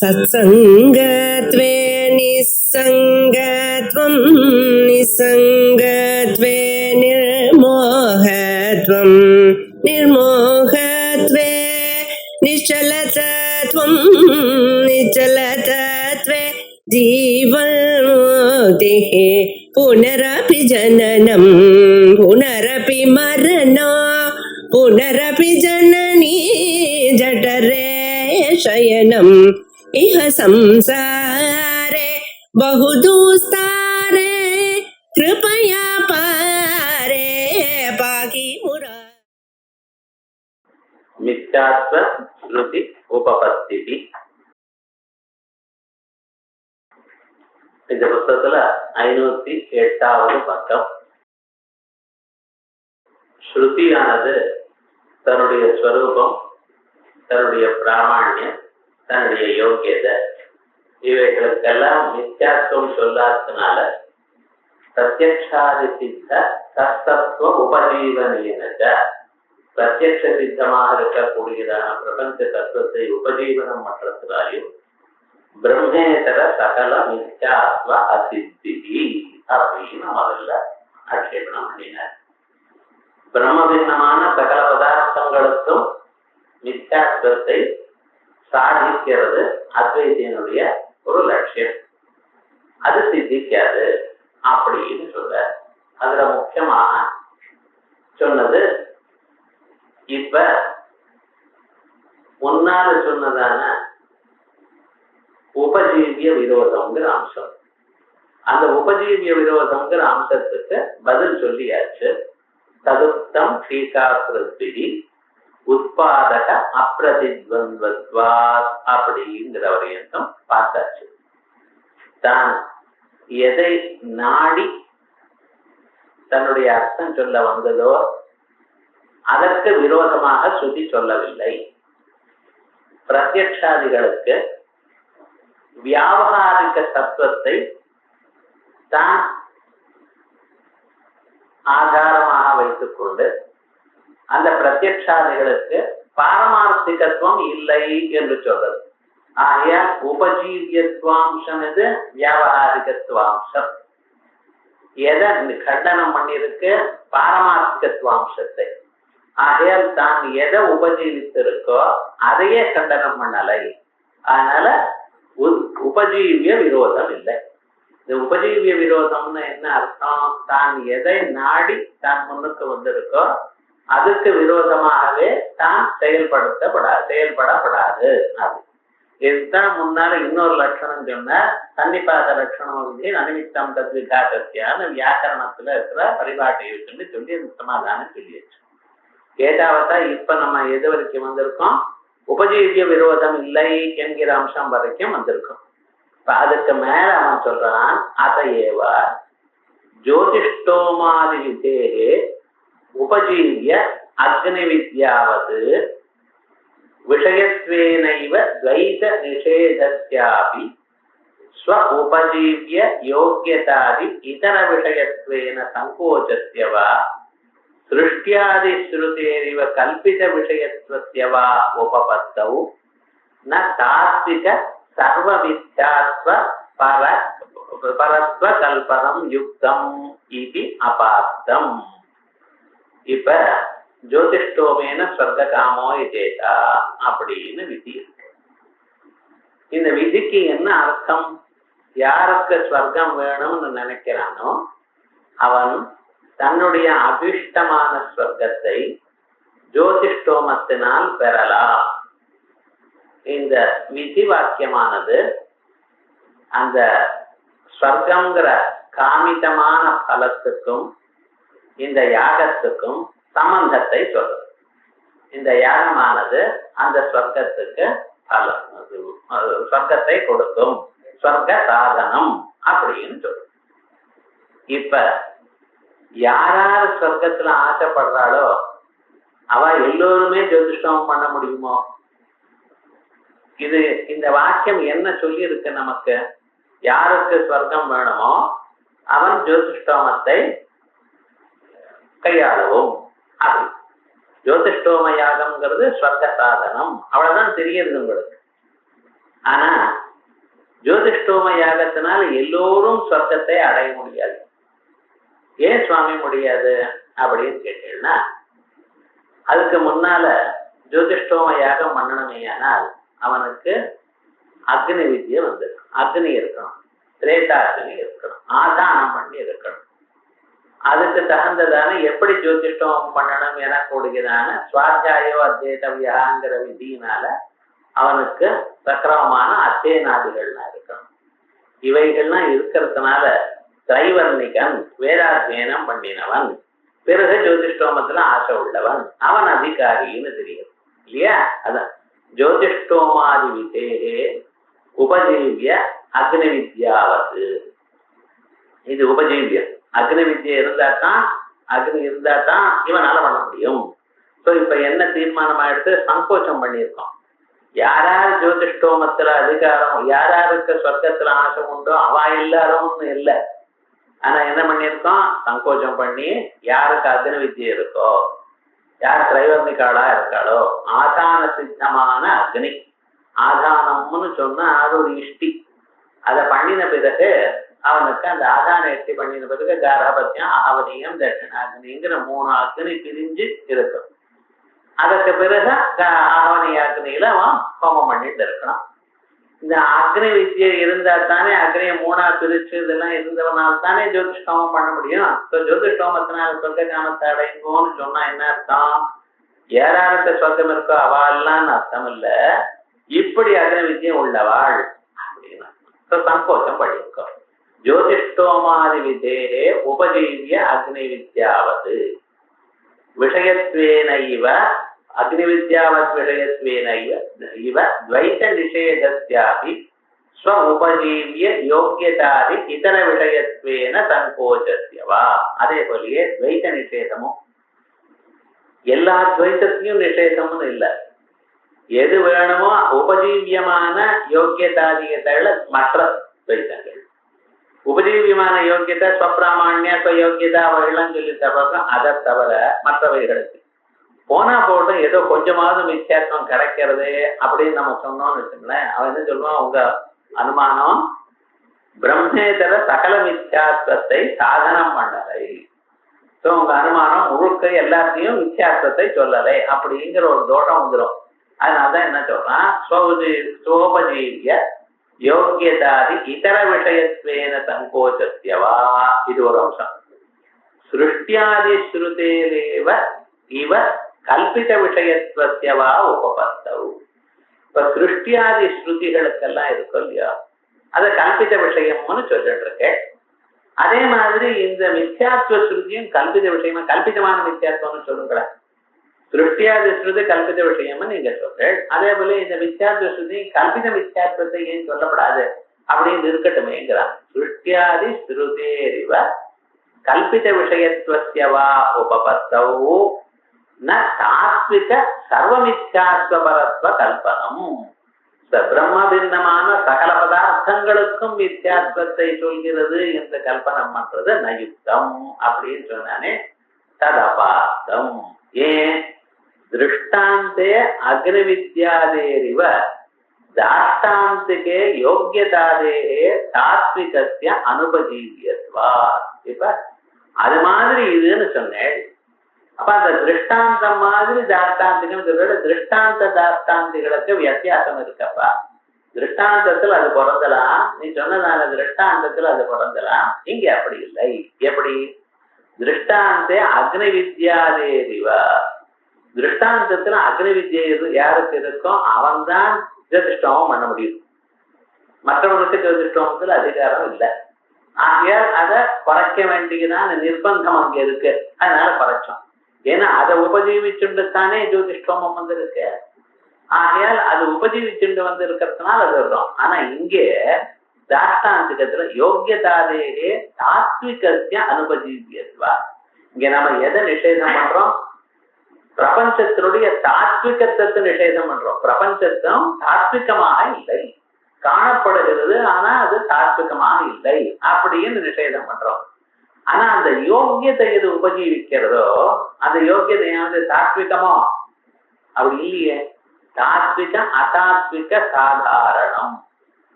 सत्सङ्गत्वे निस्सङ्गत्वं निस्सङ्गत्वे निर्मोहत्वं निर्मोहत्वे निश्चलतत्वं निश्चलतत्वे जीवन्मुक्तिः पुनरपि जननं पुनरपि मरणं पुनरपि जननी जठरे शयनम् इह संसारे बहुदुस्तारे कृपया पारे पाहि मुरा. मिथ्यात्व श्रुति उपपत्ति. இந்த புத்தகத்துல 508வது பக்கம். ஸ்ருதியானது தன்னுடைய ஸ்வரூபம், தன்னுடைய பிராமணியம், தன்னுடைய யோகியதை இவைகளுக்கெல்லாம் மித்யாத்துவம் சொல்லாததுனால பிரத்யக்ஷாதி சித்த தத்தத்துவ உபஜீவனீனத பிரத்யக்ஷ சித்தமாக இருக்கக்கூடியதான பிரபஞ்ச தத்துவத்தை உபஜீவனம் பண்றதுனாலையும் பிரம்மேதர சகல மித்யாத்வ அசித்தி அப்படின்னு முதல்ல ஆட்சேபணம் பண்ணினார். பிரம்ம பின்னமான சகல பதார்த்தங்களுக்கும் மித்யாத்வத்தை சாதிக்கிறது அத்வைத்தியனுடைய ஒரு லட்சியம். அது சித்திக்காது அப்படின்னு சொல்ற. அதுல முக்கியமாக சொன்னது இப்ப முன்னால சொன்னதான உபஜீவிய விரோதம்ங்கிற அம்சம். அந்த உபஜீவிய விரோதம்ங்கிற அம்சத்துக்கு பதில் சொல்லியாச்சு. ததுப்தம் ஸ்ரீகாக்கிருதி உத்பாதக அப்பிரதித்வந்த்வாத் அப்படிங்கிற வரையந்தம் பார்த்தாச்சு. தான் எதை நாடி தன்னுடைய அர்த்தம் சொல்ல வந்ததோ அதற்கு விரோதமாக ஸ்ருதி சொல்லவில்லை. பிரத்யக்ஷாதிகளுக்கு வியாவகாரிக தத்துவத்தை தான் ஆதாரமாக வைத்துக் கொண்டு அந்த பிரத்யக்ஷாதிகளுக்கு பாரமார்த்திகத்துவம் இல்லை என்று சொல்றது. ஆகையால் உபஜீவியத்துவாம்சம் இது வியாவகாரிகத்துவாம்சம். எதை கண்டனம் பண்ணிருக்கு? பாரமார்த்திகத்துவாம்சத்தை. ஆகையால் தான் எதை உபஜீவித்திருக்கோ அதையே கண்டனம் பண்ணலை. அதனால உபஜீவிய விரோதம் இல்லை. இந்த உபஜீவிய விரோதம்னு என்ன அர்த்தம்? தான் எதை நாடி தான் முன்னுக்கு வந்திருக்கோ அதுக்கு விரோதமாகவே தான் செயல்படப்படாது. அது இதுதான் முன்னால இன்னொரு லட்சணம் சொன்ன சன்னிபாத லட்சணம் வந்து அனிமித்தம் தத்விகாசத்தியான வியாக்கரணத்துல இருக்கிற பரிபாட்டை இருக்குன்னு சொல்லி சமாதானம் சொல்லியாச்சு. ஏதாவதா இப்ப நம்ம எது வரைக்கும் வந்திருக்கோம்? உபஜீவிய விரோதம் இல்லை என்கிற அம்சம் வரைக்கும் வந்திருக்கும். இப்ப அதுக்கு மேல அவன் சொல்றான், அதையேவ ஜோதிஷ்டோமாதி விதேகே உபஜீவிய அக்னி வித்யாவது விஷயத்வேனைவ துவைத நிஷேதஸ்யாபி ஸ்வ உபஜீவிய யோக்யதாதி இதர விஷயத்வேன சங்கோச்சஸ்ய வா சிருஷ்டியாதி ஸ்ருதேரிவ கல்பித விஷயத்வஸ்ய வா உபபத்தௌ ந தாத்விக சர்வ வித்யாத்வ பரத்வ கல்பனம் யுக்தம் இது அபார்த்தம். இப்ப ஜோதிஷ்டோமேன ஸ்வர்க காமோ இதேதா அப்படின்னு விதி இருக்கு. இந்த விதிக்கு என்ன அர்த்தம்? யாருக்கு ஸ்வர்க்கம் வேணும்னு நினைக்கிறானோ அவன் தன்னுடைய அபிஷ்டமான ஸ்வர்க்கத்தை ஜோதிஷ்டோமத்தினால் பெறலாம். இந்த விதி வாக்கியமானது அந்த ஸ்வர்க்கங்கிற காமிதமான பலத்துக்கும் இந்த யாகத்துக்கும் சம்பந்தத்தை சொல்றது. இந்த யாகமானது அந்த ஸ்வர்க்கத்துக்கு பலம், ஸ்வர்க்கத்தை கொடுக்கும், ஸ்வர்க்க சாதனம் அப்படின்னு சொல்றது. இப்ப யாராரு ஸ்வர்க்கத்துல ஆசைப்படுறாளோ அவ எல்லோருமே ஜோதிஷ்டம் பண்ண முடியுமோ? இது இந்த வாக்கியம் என்ன சொல்லி இருக்கு நமக்கு? யாருக்கு ஸ்வர்க்கம் வேணுமோ அவன் ஜோதிஷ்டோமத்தை கையாளவும். அப்படி ஜோதிஷ்டோம யாகம்ங்கிறது ஸ்வர்க்க சாதனம், அவ்வளவுதான் தெரியுது உங்களுக்கு. ஆனா ஜோதிஷ்டோம யாகத்தினால் எல்லோரும் சொர்க்கத்தை அடைய முடியாது. ஏன் சுவாமி முடியாது அப்படின்னு கேட்டீங்கன்னா, அதுக்கு முன்னால ஜோதிஷ்டோம யாகம் பண்ணணுமேயானால் அவனுக்கு அக்னி வித்தியை வந்திருக்கும், அக்னி இருக்கணும், திரேதாக்னி இருக்கணும், ஆதானம் பண்ணி இருக்கணும். அதுக்கு தகுந்ததான எப்படி ஜோதிஷ்டோமம் பண்ணணும் என கூடுகிறான சுவாத்தியாயோ அத்தியேதவியாங்கிற விதியினால அவனுக்கு சக்கரமான அத்தியனாதிகள்லாம் இருக்கணும். இவைகள்லாம் இருக்கிறதுனால திரைவர்ணிகன் வேதாத்தியனம் பண்ணினவன், பிறகு ஜோதிஷ்டோமத்துல ஆசை உள்ளவன், அவன் அதிகாரின்னு தெரியும் இல்லையா? அதான் ஜோதிஷ்டோமாதி விதேகே உபஜீவிய அக்னி வித்யாவது. இது உபஜீவியம். அக்னி வித்யை இருந்தாதான், அக்னி இருந்தாதான் இவனால பண்ண முடியும். ஸோ இப்ப என்ன தீர்மானம் ஆயிடுத்து, சங்கோச்சம் பண்ணியிருக்கோம். யாரார் ஜோதிஷ்டோமத்துல அதிகாரம், யாராருக்கு சொர்க்கத்துல ஆசை உண்டோ அவ எல்லாரும் இல்லை. ஆனா என்ன பண்ணியிருக்கோம், சங்கோச்சம் பண்ணி யாருக்கு அக்னி வித்யை இருக்கோ, யார் திரைவர்ணிகாளா இருக்காளோ, ஆதான சித்தமான அக்னி, ஆதானம்னு சொன்னா அது ஒரு இஷ்டி, அதை பண்ணின பிறகு அவனுக்கு அந்த ஆதான இஷ்டி பண்ணின பிறகு கார்ஹபத்தியம், ஆவதியம், தட்சிணாக்னிங்கிற 3 அக்னி பிரிஞ்சு இருக்கும். அதற்கு பிறகு ஆவணி அக்னியில அவன் ஹோமம் பண்ணிட்டு இருக்கணும். இந்த அக்னி வித்யை இருந்தா தானே, அக்னியை 3ஆ பிரிச்சு இதெல்லாம் இருந்தவனால் தானே ஜோதிஷ்டோமம் பண்ண முடியும். ஜோதிஷ்டோமத்தினால சொர்க்க காமத்தை அடைங்கோன்னு சொன்னா என்ன அர்த்தம், யாராருக்கு சொர்க்கம் இருக்கோ அவள்லான்னு அர்த்தம் இல்ல, இப்படி அக்னி வித்யை உள்ளவாள் அப்படின்னு சங்கோச்சம் பண்ணியிருக்கோம். ஜோதிஷ்டோமாதி விதேகே உபஜீவிய அக்னி வித்யாவது விஷயத்வேன இவ, அக்னி வித்யாவத் விஷயத்வேன இவ துவைத நிஷேதஸ்யாபி ஸ்வ உபஜீவிய யோக்கியதாதி இதர விஷயத்வேன சங்கோச்சஸ்யவா. அதே போலயே துவைத நிஷேதமும், எல்லா துவைத்தத்தையும் நிஷேதமும் இல்லை. எது வேணுமோ உபஜீவியமான யோக்கியதாதியத்தள்ள மற்ற துவைத்தங்கள், உபஜீவியமான யோக்கியத்தை ஸ்வப்பிராமான்ய யோக்கியதா அவைகள்லாம் சொல்லி தவிர அதை தவிர மற்றவைகளுக்கு போனா போட்டு ஏதோ கொஞ்சமாவது வித்தியாசம் கிடைக்கிறது அப்படின்னு நம்ம சொன்னோம்னு வச்சுங்களேன், அவன் என்ன சொல்லுவான், உங்க அனுமானம் பிரம்மேதர சகல வித்தியாசத்தை சாதனம் பண்ணலை. ஸோ உங்க அனுமானம் முழுக்க எல்லாத்தையும் வித்தியாசத்தை சொல்லலை அப்படிங்கிற ஒரு தோஷம் வந்துடும். அதனாலதான் என்ன சொல்றான், சோபஜீவிய யோக்கியதாதி இதர விஷயத்வேன சங்கோச்சஸ்யவா. இது ஒரு அம்சம். சிருஷ்டியாதி ஸ்ருதேரேவ இவ கல்பித விஷயத்வஸ்யவா உபபத்தவு. இப்ப சிருஷ்டியாதி ஸ்ருதிகளுக்கெல்லாம் இருக்கும் இல்லையா, அதை கல்பித விஷயம்னு சொல்லிட்டு இருக்கேன். அதே மாதிரி இந்த மித்யாத்வ ஸ்ருதியும் கல்பித விஷயமா, கல்பிதமான மித்யாத்வம்னு சொல்லுங்களேன். சிருஷ்டியாதி ஸ்ருதி கல்பித விஷயம்னு நீங்க சொல்றேன். அதே போல இந்த மித்யாத்வ ஸ்ருதி கல்பித மித்யாத்வத்தை ஏன் சொல்லப்படாது அப்படின்னு இருக்கட்டுமேங்கிறான். சிருஷ்டியாதி ஸ்ருதேரிவ கல்பித விஷயத்வஸ்யவா உபபத்தவு ந தாத்விக சர்வமித்யாத்வபரத்வ கல்பனம். பிரம்ம பின்னமான சகல பதார்த்தங்களுக்கும் வித்தியாத்வத்தை சொல்கிறது என்று கல்பனம் பண்றது நயுக்தம் அப்படின்னு சொன்னானே, ததபார்த்தம். ஏன், திருஷ்டாந்தே அக்னி வித்யாதேரிவ தாஷ்டாந்திகே யோக்கியதாதேகே தாத்விகஸ்ய அனுபஜீவியத்வா. இப்ப அது மாதிரி இதுன்னு சொன்னேன். அப்ப அந்த திருஷ்டாந்தம் மாதிரி தாஷ்டாந்திகம் சொல்ற, திருஷ்டாந்த தாஷ்டாந்திகளுக்கு வித்தியாசம் இருக்கப்பா. திருஷ்டாந்தத்துல அது பிறந்தலாம், நீ சொன்னதான திருஷ்டாந்தத்துல அது பிறந்தலாம், இங்க அப்படி இல்லை. எப்படி, திருஷ்டாந்தே அக்னி வித்யாதேரிவா, திருஷ்டாந்தத்துல அக்னி வித்யை யாருக்கு இருக்கும் அவன் தான் ஜோதிஷ்டோமம் பண்ண முடியும். மற்றவனுக்கு ஜோதிஷ்டோமத்துல அதிகாரம் இல்லை. ஆகையால் அதை குறைக்க வேண்டியதான நிர்பந்தம் அங்க இருக்கு. அதனால குறைச்சோம். ஏன்னா அதை உபஜீவிச்சுண்டு தானே ஜோதிஷ்டோமம் வந்து இருக்கு. ஆகையால் அது உபஜீவிச்சுண்டு வந்து இருக்கிறதுனால அது வரும். ஆனா இங்கே தாஷ்டாந்திகத்துல யோக்கியதாதேகே தாத்விகஸ்ய அனுபஜீவியத்வா. இங்க நம்ம எதை நிஷேதம் பண்றோம், பிரபஞ்சத்தினுடைய தாத்விகத்தை நிஷேதம் பண்றோம். பிரபஞ்சத்தும் தாத்விகமாக இல்லை, காணப்படுகிறது ஆனா அது தாத்விகமாக இல்லை அப்படின்னு நிஷேதம் பண்றோம். ஆனா அந்த யோக்கியத்தை எது உபஜீவிக்கிறதோ அந்த யோக்கியதையானது தாத்விகமோ, அப்படி இல்லையே. தாத்விக அதாத்விக சாதாரணம்.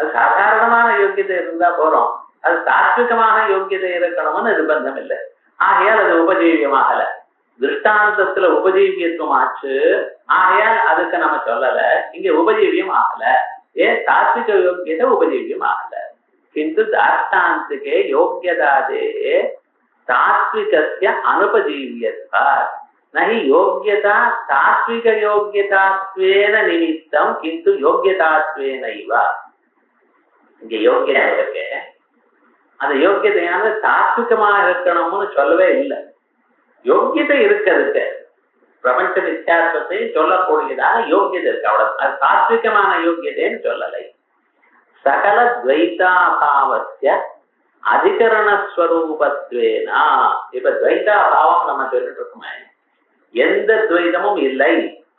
அது சாதாரணமான யோக்கியதை இருந்தா போறோம், அது தாத்விகமாக யோக்கியதை இருக்கணும்னு நிர்பந்தம் இல்லை. ஆகையால் அது உபஜீவியமாகல, திருஷ்டாந்தத்துல உபஜீவியத்துவம் ஆச்சு. ஆகையால் அதுக்கு நம்ம சொல்லல, இங்க உபஜீவியம் ஆகல. ஏன்? தாத்விக யோக்கியதை உபஜீவியம் ஆகல. கிந்து தாஷ்டாந்திகே யோக்கியதாதே தாத்விகஸ்ய அனுபஜீவியத்வா நஹி யோக்கியதா தாத்விக யோக்கியதாத்வேன நிமித்தம் கிந்து யோக்கியதாத்வேன இவ. இங்க யோக்கியதை இருக்கு, அந்த யோக்கியதையான தாத்விகமாக இருக்கணும்னு சொல்லவே இல்லை. யோக்கியதை இருக்கிறதுக்கு பிரபஞ்ச வித்தியாசத்தை சொல்லக்கூடியதாக யோக்கியதை இருக்கு, அவ்வளவு. அது தாத்விகமான யோக்கியதைன்னு சொல்லலை. சகல துவைதாபாவஸ்ய அதிகரணஸ்வரூபத்வேனா. இப்ப துவைதாபாவம் நம்ம சொல்லிட்டு இருக்கோமே, எந்த துவைதமும் இல்லை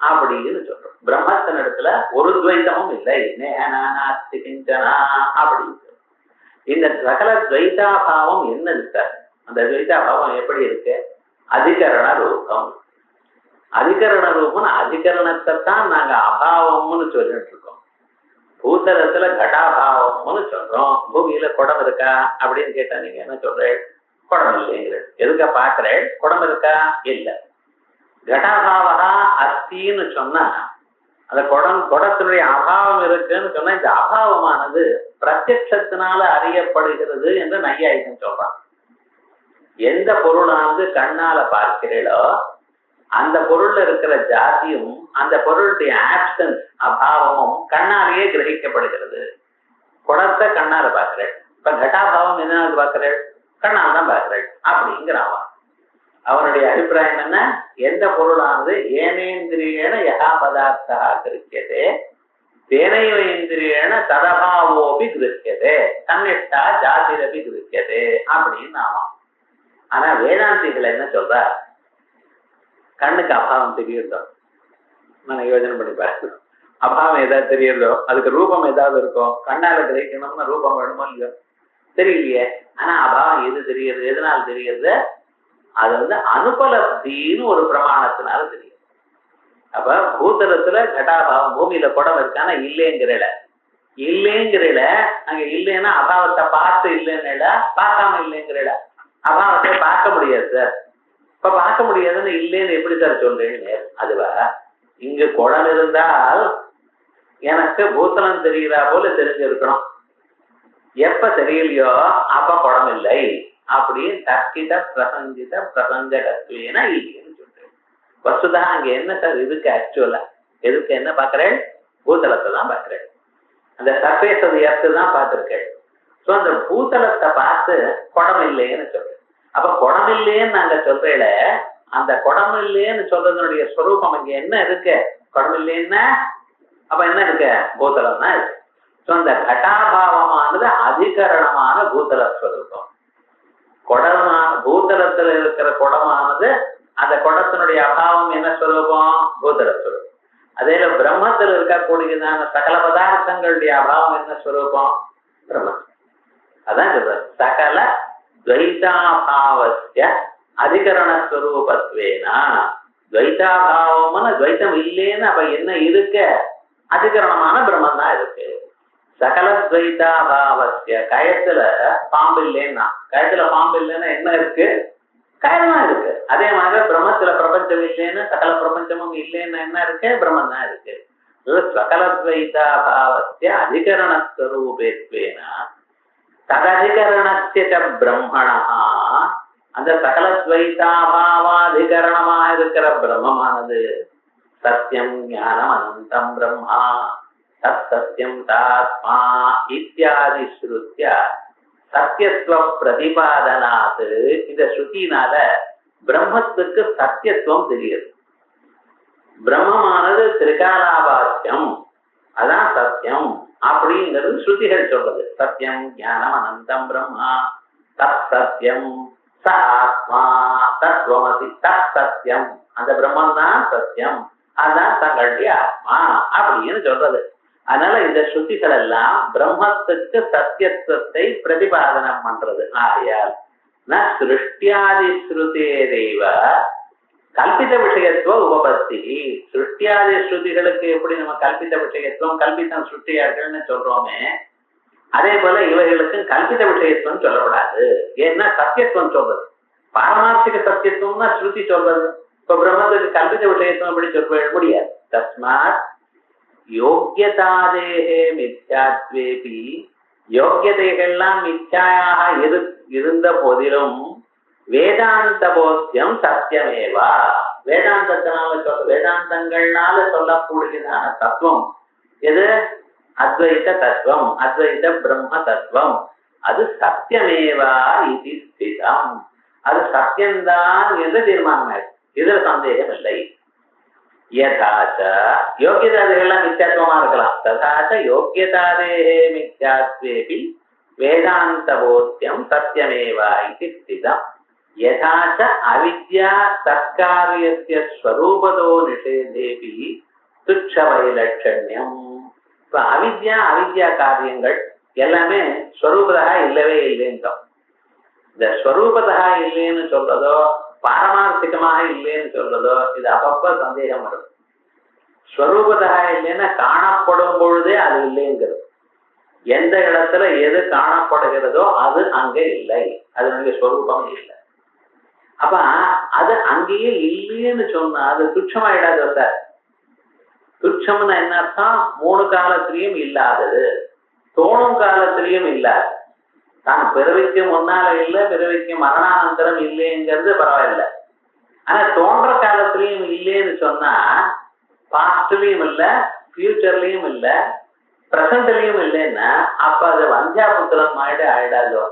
அப்படின்னு சொல்றோம். பிரம்மத்தின் இடத்துல ஒரு துவைதமும் இல்லை, நேஹனாஸ்தி கிஞ்சனா அப்படின்னு. இந்த சகல துவைதாபாவம் என்ன இருக்கு? அந்த துவைதாபாவம் எப்படி இருக்கு? அதிகரண ரூபம். அதிகரண ரூபம், அதிகரணத்தை தான் நாங்க அபாவம்னு சொல்லிட்டு இருக்கோம். பூதலத்துல கடாபாவம்னு சொல்றோம். பூமியில குடம் இருக்கா அப்படின்னு கேட்டா நீங்க என்ன சொல்றேன்? குடம் இல்லைங்கிற. எதுக்க பாக்குறேன்? குடம் இருக்கா? இல்ல. கடாபாவா அஸ்தின்னு சொன்னா அந்த குடத்தினுடைய அபாவம் இருக்குன்னு சொன்னா இந்த அபாவமானது பிரத்யட்சத்தினால அறியப்படுகிறது என்று நையாயிகம் சொல்றான். எந்த பொருளானது கண்ணால பார்க்கிறீளோ அந்த பொருள்ல இருக்கிற ஜாதியும் அந்த பொருளுடைய ஆப்சன்ஸ் அபாவமும் கண்ணாலேயே கிரகிக்கப்படுகிறது. குடத்தை கண்ணால பார்க்கிறேன். இப்ப கட்டாபாவம் என்ன பார்க்கிறேன்? கண்ணால் தான் பார்க்கிறேன் அப்படிங்கிறான். அவனுடைய அபிப்பிராயம் என்ன? எந்த பொருளானது ஏனேந்திரியேன யகா பதார்த்தா கிருக்கியதே தேனைவேந்திரியேன ததபாவோபி கிருக்கியதே தன்னிஷ்டா ஜாதிரபி கிருக்கியதே அப்படின்னு ஆமாம். ஆனா வேதாந்திகள் என்ன சொல்ற? கண்ணுக்கு அபாவம் தெரியுதோ? நான் யோஜனை பண்ணி பார்க்கணும். அபாவம் ஏதாவது தெரியுதோ? அதுக்கு ரூபம் ஏதாவது இருக்கும். கண்ணால கிரகிக்கணும்னா ரூபம் வேணுமோ இல்லையோ? தெரியலையே. ஆனா அபாவம் எது தெரியுது? எதனால தெரியுது? அது அனுபலப்தின்னு ஒரு பிரமாணத்தினால தெரியும். அப்ப பூதலத்துல கட்டாபாவம், பூமியில குடம் இருக்கானா இல்லைங்கிறல, இல்லைங்கிறல. அங்க இல்லைன்னா அபாவத்தை பார்த்து இல்லைன்னு, பார்க்காம இல்லைங்கிறல. அபாவத்தை பார்க்க முடியாது சார். இப்ப பார்க்க முடியாதுன்னு இல்லைன்னு எப்படி சார் சொல்றேன்னு அதுவா? இங்க குடம் இருந்தால் எனக்கு பூத்தலம் தெரிகிறா போல தெரிஞ்சிருக்கணும். எப்ப தெரியலையோ அப்ப குடம் இல்லை அப்படின்னு தர்க்கித பிரசஞ்சித பிரசஞ்சகத்துவேனா இல்லைன்னு சொல்றேன். வசுதா அங்க என்ன சார் இதுக்கு ஆக்சுவலா எதுக்கு என்ன பாக்குறேன்? பூதலத்தை தான் பாக்குறேன். அந்த சர்ஃபேஸ் அது எர்த்து தான் பார்த்திருக்கேன். ஸோ அந்த பூதலத்தை பார்த்து குடம் இல்லைன்னு சொல்றேன். அப்ப குடம் இல்லையேன்னு நாங்க சொல்றேல, அந்த குடம் இல்லையேன்னு சொல்றதனுடைய ஸ்வரூபம் இங்க என்ன இருக்கு? குடம் இல்லைன்னா அப்ப என்ன இருக்கு? பூதலம் தான் இருக்கு. ஸோ அந்த கட்டாபாவமானது அதிகரணமான பூதல ஸ்வரூபம். குடமா பூதலத்துல இருக்கிற குடமானது அந்த குடத்தினுடைய அபாவம் என்ன ஸ்வரூபம்? பூதல ஸ்வரூபம். அதே பிரம்மத்தில் இருக்கக்கூடியதான சகல பதார்த்தங்களுடைய அபாவம் என்ன ஸ்வரூபம்? பிரம்ம. அதான் சொல்ற சகல துவைதாபாவஸ்ய அதிகரணஸ்வரூபத்வேனா. துவைதாபாவம்னா துவைத்தம் இல்லைன்னு அப்ப என்ன இருக்க? அதிகரணமான பிரம்மன் தான் இருக்கு. சகல துவைதாபாவஸ்ய கயத்துல பாம்பு இல்லைன்னா, கயத்துல பாம்பு இல்லைன்னா என்ன இருக்கு? கயம்தான் இருக்கு. அதே மாதிரி பிரம்மத்துல பிரபஞ்சம் இல்லைன்னு, சகல பிரபஞ்சமும் இல்லைன்னா என்ன இருக்கு? பிரம்மன் தான் இருக்கு. சகல துவைதாபாவஸ்ய அதிகரணஸ்வரூபேத்வேனா தததிகரணஸ்ய பிரம்மணா. அந்த சகல துவைதாபாவாதிகரணமா இருக்கிற பிரம்மமானது சத்தியம் ஞானம் அனந்தம் பிரம்மா தத் சத்தியம் தாத்மா இத்தியாதி ஸ்ருத்ய சத்தியத்துவ பிரதிபாதனாது. இந்த ஸ்ருதினால பிரம்மத்துக்கு சத்தியத்துவம் தெரியுது. பிரம்மமானது திரிகாலாபாஸ்யம், அதான் சத்தியம் அப்படிங்கிறது ஸ்ருதிகள் சொல்றது. சத்தியம் ஞானம் அனந்தம் பிரம்மா தத் சத்தியம் ச ஆத்மா தத்வமசி தத் சத்தியம். அந்த பிரம்மன் தான் சத்தியம், அதுதான் தங்களுடைய ஆத்மா அப்படின்னு சொல்றது. அதனால இந்த ஸ்ருதிகள் எல்லாம் பிரம்மத்துக்கு சத்தியத்துவத்தை பிரதிபாதனம் பண்றது. ஆகையால் ந சிருஷ்டியாதி ஸ்ருதேரேவ கல்பித விஷயத்துவ உபபத்தி. சிருஷ்டியாதி ஸ்ருதிகளுக்கு எப்படி நம்ம கல்பித விஷயத்துவம் கல்பிதம் சிருஷ்டியார்கள்னு சொல்றோமே, அதே போல இவைகளுக்கும் கல்பித விஷயத்துவம் சொல்லப்படாது. ஏன்னா சத்தியத்துவம் சொல்றது, பாரமார்த்திக சத்தியத்துவம்னா ஸ்ருதி சொல்றது. இப்ப பிரம்மத்துக்கு கல்பித விஷயத்துவம் எப்படி சொல்ல முடியாது. தஸ்மாத் யோக்கியதாதேகே மித்யாத்வேபி, யோக்கியதைகள்லாம் மித்யாக இருந்த போதிலும் வேதாந்த போத்தியம் சத்தியமேவா, வேதாந்தங்கள்னால சொல்லக்கூடியதான தத்துவம் எது? அத்வைத தத்துவம், அத்வைத பிரம்ம தத்துவம், அது சத்தியமேவா இது ஸ்திதம், அது சத்தியம்தான் என்று தீர்மானம் ஆயிடுச்சு. இதுல சந்தேகம் இல்லை. யதாச்ச யோக்கியதாதைகள்லாம் மித்யாத்வமா இருக்கலாம். ததாச்ச யோக்கியதாதேஹே மித்யாத்வேபி வேதாந்த போத்தியம் சத்தியமேவா இது ஸ்திதம். யதாச்ச அவித்யா தற்காரியஸ்ய ஸ்வரூபதோ நிஷேதேபி துச்ச வைலட்சண்யம். இப்ப அவித்யா காரியங்கள் எல்லாமே ஸ்வரூபதா இல்லவே இல்லைன்றோம். இந்த ஸ்வரூபதா இல்லைன்னு சொல்றதோ பாரமார்த்திகமாக இல்லைன்னு சொல்றதோ இது அப்பப்ப சந்தேகம் வரும். ஸ்வரூபதா இல்லைன்னா காணப்படும் பொழுதே அது இல்லைங்கிறது. எந்த இடத்துல எது காணப்படுகிறதோ அது அங்க இல்லை, அதனுடைய ஸ்வரூபம் இல்லை. அப்ப அது அங்கேயே இல்லைன்னு சொன்னா அது துச்சமாயிடாது சார். துச்சம்னு என்ன அர்த்தம்? 3 காலத்திலையும் இல்லாதது, தோணும் காலத்திலையும் இல்லாது. தான் பிறவிக்கு முன்னால இல்லை, பிறவிக்கு மரணானந்தரம் இல்லைங்கிறது பரவாயில்லை. ஆனா தோன்ற காலத்திலையும் இல்லைன்னு சொன்னா பாஸ்ட்லயும் இல்லை, ஃபியூச்சர்லயும் இல்லை, பிரசன்ட்லயும் இல்லைன்னா அப்ப அது வந்தியாபுத்திரம் ஆயிடாதோ,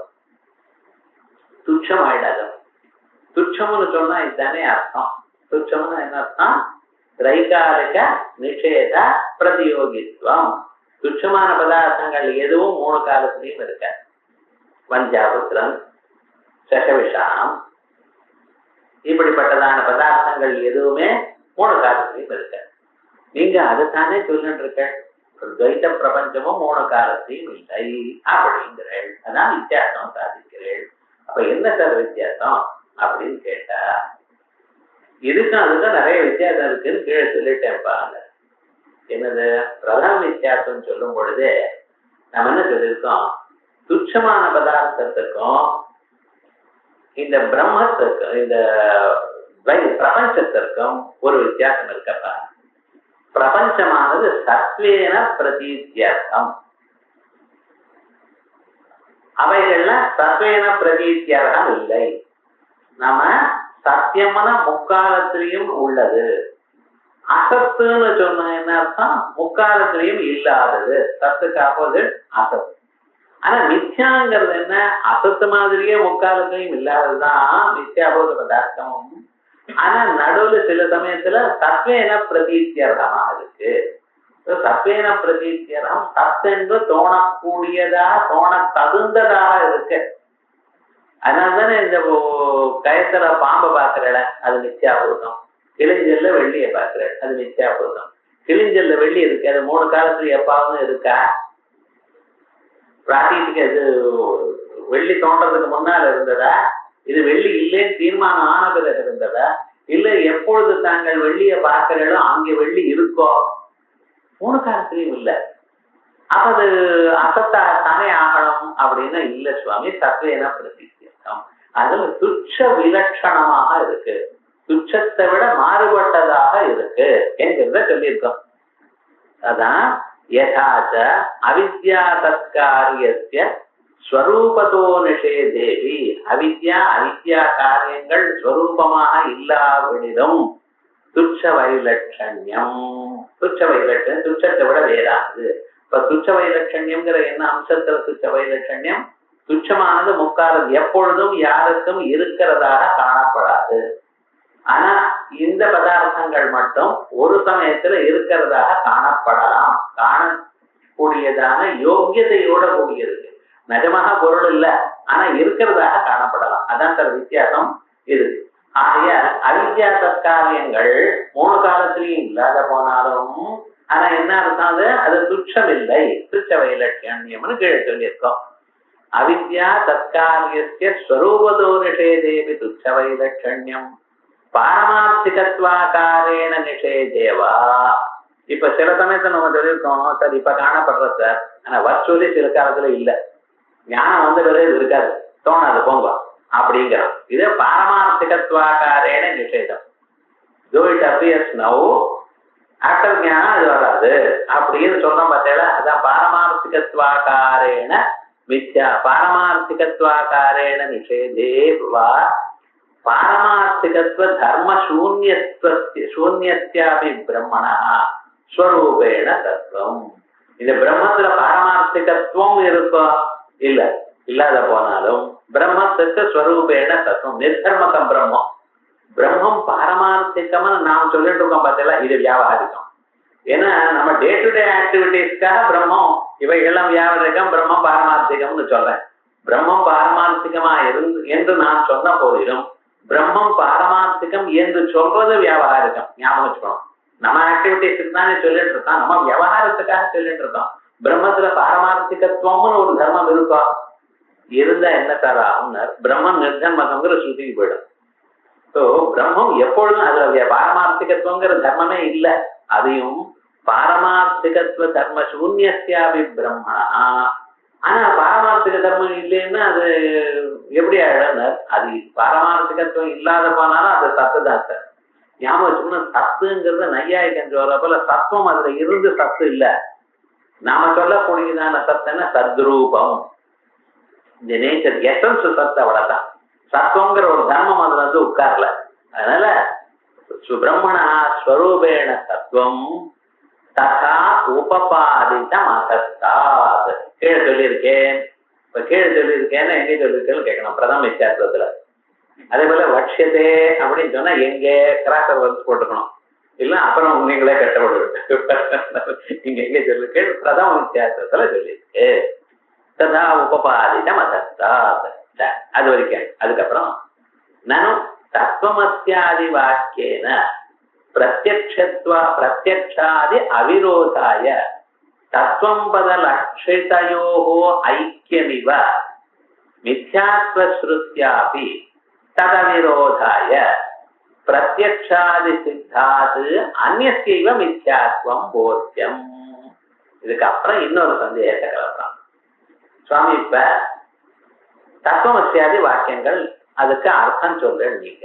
துச்சம் ஆயிடாதோ. துச்சம்னு சொன்னா இதுதானே அர்த்தம். துச்சம்னு என்ன அர்த்தம்? திரைகாலிக நிஷேத பிரதியோகித்துவம். துச்சமான பதார்த்தங்கள் எதுவும் 3 காலத்திலையும் இருக்க. வந்தியாபுத்திரம், சகவிஷாம், இப்படிப்பட்டதான பதார்த்தங்கள் எதுவுமே 3 காலத்திலையும் இருக்க. நீங்க அதுதானே சொல்லிட்டு இருக்க. துவைத்த பிரபஞ்சமும் 3 காலத்தையும் இல்லை அப்படிங்கிறேள். அதான் வித்தியாசம் சாதிக்கிறேள். அப்ப என்ன சார் வித்தியாசம் அப்படின்னு கேட்டா, இதுக்கும் அதுக்கும் நிறைய வித்தியாசம் இருக்குன்னு கீழே சொல்லிட்டேன்ப்பா. என்னது பிரதான வித்தியாசம் சொல்லும் பொழுதே நம்ம என்ன சொல்லியிருக்கோம்? துச்சமான பதார்த்தத்துக்கும் இந்த பிரம்மத்துக்கும் இந்த பிரபஞ்சத்திற்கும் ஒரு வித்தியாசம் இருக்கப்பா. பிரபஞ்சமானது சத்வேன பிரதீத்தியர்த்தம், அவைகள்லாம் சத்வேன பிரதீத்தியர்த்தம் இல்லை. நாம சத்தியமான முக்காலத்திலையும் உள்ளது. அசத்துன்னு சொன்ன என்ன அர்த்தம்? முக்காலத்திலையும் இல்லாதது. சத்துக்கு ஆப்போசிட் அசத்து. ஆனா மித்யாங்கிறது என்ன? அசத்து மாதிரியே முக்காலத்திலையும் இல்லாததுதான் மித்யாபோத பதார்த்தமும். ஆனா நடுவுல சில சமயத்துல சத்வேன பிரதீத்தியர்த்தமா இருக்கு. சத்வேன பிரதீத்தியர்த்தம் சத்தென்று தோணக்கூடியதா, தோண தகுந்ததாக இருக்கு. அதனால்தானே இந்த கயத்துல பாம்பை பாக்குறல, அது மித்யாபூதம். கிளிஞ்சல்ல வெள்ளிய பாக்குற, அது மித்யாபூதம். கிளிஞ்சல்ல வெள்ளி இருக்கு, அது 3 காலத்துல எப்பாவது இருக்கா? பிராட்டிக்கு இது வெள்ளி தோன்றதுக்கு முன்னால இருந்ததா? இது வெள்ளி இல்லைன்னு தீர்மானம் ஆன பிறகு இருந்ததா? இல்ல எப்பொழுது தாங்கள் வெள்ளிய பார்க்கிறீங்களோ அங்கே வெள்ளி இருக்கோ? 3 காலத்திலையும் இல்லை. அப்ப அது அசத்தா தானே ஆகணும் அப்படின்னா இல்ல சுவாமி, சத்வேன பிரதீத்தியம். அதுல துச்ச விலட்சணமாக இருக்கு, துச்சத்தை விட மாறுபட்டதாக இருக்கு என்கிறத சொல்லியிருக்கோம். அதான் யதாச்ச அவித்யா தற்காரியஸ்ய ஸ்வரூபதோ நிஷேதேவி. அவித்யா காரியங்கள் ஸ்வரூபமாக இல்லாவிடும் துச்ச வைலட்சண்யம். துச்சத்தை விட வேறாது. இப்ப துச்ச வைலட்சண்யம்ங்கிற என்ன அம்சத்துல துச்ச வைலட்சண்யம்? துச்சமானது முக்காலம் எப்பொழுதும் யாருக்கும் இருக்கிறதாக காணப்படாது. ஆனா இந்த பதார்த்தங்கள் மட்டும் ஒரு சமயத்துல இருக்கிறதாக காணப்படலாம். காணக்கூடியதான யோகியதையோட கூடியது. நிஜமாக பொருள் இல்ல, ஆனா இருக்கிறதாக காணப்படலாம். அதான் சார் வித்தியாசம் இது. ஆகிய அவித்யா தற்காரியங்கள் 3 காலத்திலையும் இல்லாத போனாலும் ஆனா என்ன அர்த்தம்? அது துச்சம் இல்லை, துச்ச வைலட்சண்யம்னு கீழே சொல்லியிருக்கோம். அவித்யா தற்காரியஸ்ய ஸ்வரூபதோ நிஷேதேபி துச்ச வைலட்சண்யம் பாரமார்த்திகத்வாகாரேன நிஷேதேவா. இப்ப சில சமயத்தை நம்ம சொல்லியிருக்கோம், சார் இப்ப காணப்படுற சார் ஆனா வர்ச்சுவலி சில காலத்துல இல்ல. ஞானம் வந்த பிறகு இது இருக்காது, தோணாது, போங்க அப்படிங்கிறோம். இது பாரமார்த்திகத்வாகாரேன நிஷேதம். though it appears now, after ஞானம் இது வராது அப்படின்னு சொல்றோம் பார்த்தீங்களா. அதான் பாரமார்த்திகத்வாகாரேன மித்யா பாரமார்த்திகத்வாகாரேன நிஷேதே வா பாரமார்த்திகத்வ தர்ம சூன்யஸ்யாபி பிரம்மணா ஸ்வரூபேண தத்துவம். இந்த பிரம்மத்துல பாரமார்த்திகத்துவம் இருக்கும் இல்ல, இல்லாத போனாலும் பிரம்மத்துக்கு ஸ்வரூபேண தத்துவம் நிர்தர்மகம் பிரம்மம். பிரம்மம் பாரமார்த்திகம்னு நாம் சொல்லிட்டு இருக்கோம் பார்த்தீங்களா, இது வியாபாரிகம். ஏன்னா நம்ம டே டு டே ஆக்டிவிட்டிஸ்க்காக பிரம்மம் இவைகள்லாம் வியாபாரிகம், பிரம்மம் பாரமார்த்திகம்னு சொல்றேன். பிரம்மம் பாரமார்த்திகமா என்று நான் சொன்ன போதிலும் பிரம்மம் பாரமார்த்திகம் என்று சொல்றது வியாபாரிகம். ஞாபகம் வச்சுக்கணும். நம்ம ஆக்டிவிட்டிஸ்க்கு தானே சொல்லிட்டு இருக்கோம், நம்ம விவகாரத்துக்காக சொல்லிட்டு இருக்கோம். பிரம்மத்துல பாரமார்த்திகத்துவம்னு ஒரு தர்மம் இருக்கா, இருந்தா என்ன தர ஆகும்னா பிரம்மம் நிர்தர்மகம்ங்கிற ஸ்ருதிக்கு போயிடும். ஸோ பிரம்மம் எப்பொழுதும் அதுல பாரமார்த்திகத்துவங்கிற தர்மமே இல்லை. அதையும் பாரமார்த்திகத்துவ தர்ம சூன்யஸ்யாபி பிரம்மா. ஆனா பாரமார்த்திக தர்மம் இல்லைன்னா அது எப்படி ஆயிடும்? அது பாரமார்த்திகத்துவம் இல்லாத போனாலும் அது சத்து தான் சார். ஞாபகம் வச்சுக்கணும். சத்துங்கிறது நையாயிக்கம் சொல்ற போல சத்துவம் அதுல இருந்து சத்து இல்ல. நாம சொல்லக்கூடியதான சத்துன்னா சத்ரூபம், இந்த நேச்சர் எசன்ஸ் சத்து, அவ்வளவுதான். சத்துவங்கிற ஒரு தர்மம் அதுல வந்து உட்கார்ல. அதனால சுப்பிரமணா ஸ்வரூபேண சத்துவம் ததா உபபாதிதம் அசஸ்தாத். கீழே சொல்லியிருக்கேன். இப்ப கீழே சொல்லியிருக்கேன்னு எங்கே சொல்லியிருக்கேன்னு கேட்கணும் பிரதம வித்தியாசத்துல. அதே போல வட்சியதே அப்படின்னு சொன்னா எங்கே கிராக்கர் வந்து போட்டுக்கணும், இல்ல அப்புறம் நீங்களே கஷ்டப்பட்டு. நீங்க எங்க சொல்லிருக்கு பிரதம வித்தியாசத்துல சொல்லியிருக்கு. ததா உபபாதிதம் அசஸ்தாத். அது வரைக்கும். அதுக்கப்புறம் நானும் தத்துவமஸ்யாதி வாக்கியேன பிரத்யக்ஷாதி அவிரோதாய தத்துவம் பத லட்சிதயோஹோ ஐக்கியமிவ மித்யாத்வஸ்ருத்யாபி ததவிரோதாய பிரத்யக்ஷாதி சித்தாது அந்நியஸ்யைவ மித்யாத்வம் போத்தியம். இதுக்கப்புறம் இன்னொரு சந்தேகத்தை கலப்பலாம் சுவாமி. இப்ப தத்துவமஸ்யாதி வாக்கியங்கள் அதுக்கு அர்த்தம் சொல்ற நீங்க.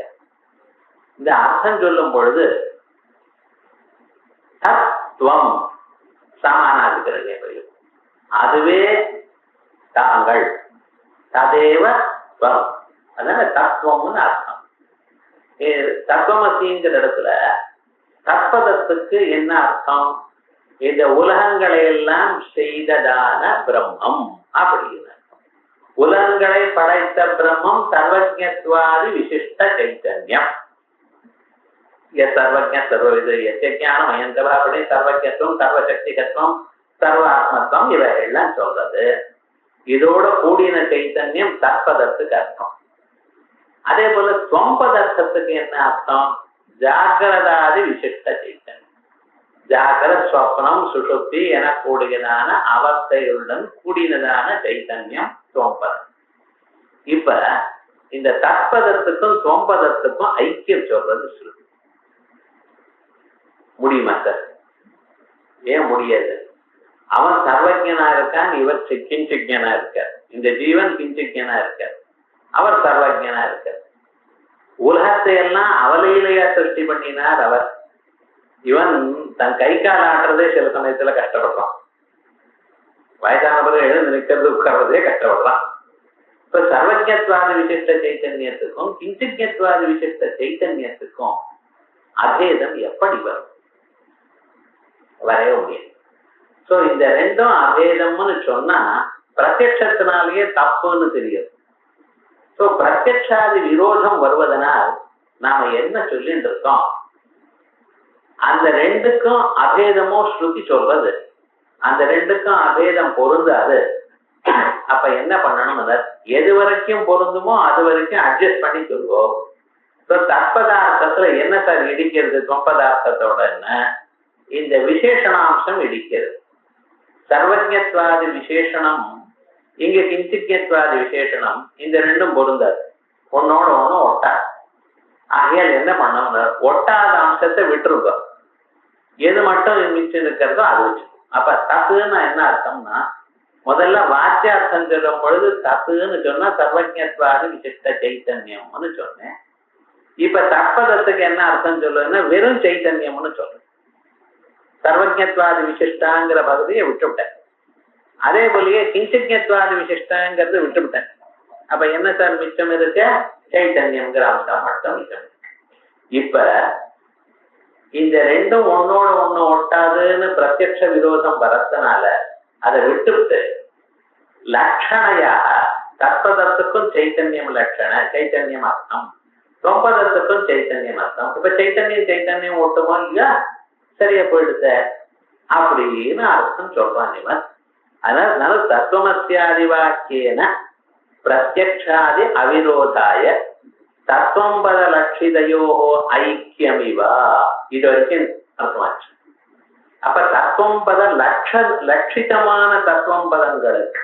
இந்த அர்த்தம் சொல்லும் பொழுது தத்துவம் சமானாதிகரணம், அதுவே தாங்கள், ததேவ துவம், அதனால தத்துவம்னு அர்த்தம். தத்துவமசிங்கிற இடத்துல தற்பதத்துக்கு என்ன அர்த்தம்? இந்த உலகங்களை எல்லாம் செய்ததான பிரம்மம் அப்படின்னு. உலகங்களை படைத்த பிரம்மம் சர்வஜத்வாதி விசிஷ்ட சைத்தன்யம். சர்வஜ சர்வவித ஞானம் அயந்தவா அப்படி சர்வஜத்துவம் சர்வசக்திகத்துவம் சர்வாத்மத்துவம் இவைகள்லாம் சொல்றது. இதோட கூடின சைத்தன்யம் தற்பதத்துக்கு அர்த்தம். அதே போல ஸ்வம்பதர்த்தத்துக்கு என்ன அர்த்தம்? ஜாகிரதாதி விசிஷ்ட சைத்தன்யம். ஜாகிரத ஸ்வப்னம் சுஷுப்தி என கூடியதான அவஸ்தையுடன் கூடினதான சைத்தன்யம் ஸ்வம்பதம். இப்ப இந்த தற்பதத்துக்கும் ஸ்வம்பதத்துக்கும் ஐக்கியம் சொல்றது ஸ்ருதி. முடியுமா சார்? ஏன் முடியாது? அவன் சர்வஜனா இருக்கான், இவர் கிஞ்சிஜனா இருக்கார். இந்த ஜீவன் கிஞ்சிஜனா இருக்கார், அவர் சர்வஜனா இருக்கார். உலகத்தை எல்லாம் அவலையிலேயே சிருஷ்டி பண்ணினார் அவர். இவன் தன் கை கால் ஆடுறதே சில சமயத்துல கஷ்டப்படுறான். வயதான பிறகு எழுந்து நிற்கிறது உட்கார்றதே கஷ்டப்படுறான். இப்ப சர்வஜத்வாதி விசிஷ்ட சைத்தன்யத்துக்கும் கிஞ்சிஜத்வாதி விசிஷ்ட சைத்தன்யத்துக்கும் அபேதம் எப்படி வரும்? வரவே முடியாது. சோ இந்த ரெண்டும் அபேதம்னு சொன்னா பிரத்யட்சத்தினாலேயே தப்புன்னு தெரியும். சோ பிரத்யட்சாதி விரோதம் வருவதனால் நாம என்ன சொல்லிட்டு இருக்கோம்? அந்த ரெண்டுக்கும் அபேதமோ ஸ்ருதி சொல்றது, அந்த ரெண்டுக்கும் அபேதம் பொருந்தாது. அப்ப என்ன பண்ணணும்? எது வரைக்கும் பொருந்துமோ அது வரைக்கும் அட்ஜஸ்ட் பண்ணி சொல்லுவோம். தற்பதார்த்தத்துல என்ன சார் இடிக்கிறது? தொம்பதார்த்தத்தோட என்ன இந்த விசேஷணாம்சம் இடிக்கிறது. சர்வஜத்வாதி விசேஷணம் இங்க கிஞ்சித்வாதி விசேஷணம், இந்த ரெண்டும் பொருந்தாது, ஒன்னோட ஒண்ணு ஒட்டாது. ஆகையால் என்ன பண்ணணும்? ஒட்டாத அம்சத்தை விட்டுருக்கோம், எது மட்டும் மிச்சம் இருக்கிறதோ அது வச்சுக்கணும். அப்ப தத்துன்னா என்ன அர்த்தம்னா முதல்ல வாச்சியார்த்தம் சொல்லும் பொழுது தத்துன்னு சொன்னா சர்வஜத்வாதி விசிஷ்ட சைத்தன்யம்னு சொன்னேன். இப்ப தற்பதத்துக்கு என்ன அர்த்தம் சொல்லுன்னா வெறும் சைத்தன்யம்னு சொல்றேன். சர்வஜத்வாதி விசிஷ்டாங்கிற பகுதியை விட்டுவிட்டேன். அதே போலயே கிஞ்சத்வாதி விசிஷ்டாங்கிறது விட்டுவிட்டேன். அப்ப என்ன சார் மிச்சம் இருக்க? சைத்தன்யம்ங்கிற அம்சம் மட்டும் மிச்சம். இப்ப இந்த ரெண்டும் ஒன்னோட ஒண்ணு ஒட்டாதுன்னு பிரத்யக்ஷ விரோதம் வரதுனால அதை விட்டுவிட்டு லட்சணையாக தற்பதத்துக்கும் சைத்தன்யம் லட்சண சைத்தன்யம் அர்த்தம், தொம்பதத்துக்கும் சைத்தன்யம் அர்த்தம். இப்ப சைத்தன்யம் ஒட்டுமோ இல்லையா, சரியா போயிடுத அப்படின்னு அர்த்தம் சொல்றான் இவன். அதனால தத்துவமஸ்யாதி வாக்கியன பிரத்யக்ஷாதி அவிரோதாய தத்துவம்பத லட்சிதையோ ஐக்கியமிவா, இது வரைக்கும் அர்த்தமாச்சு. அப்ப தத்துவம்பத லட்சிதமான தத்துவம்பதங்களுக்கு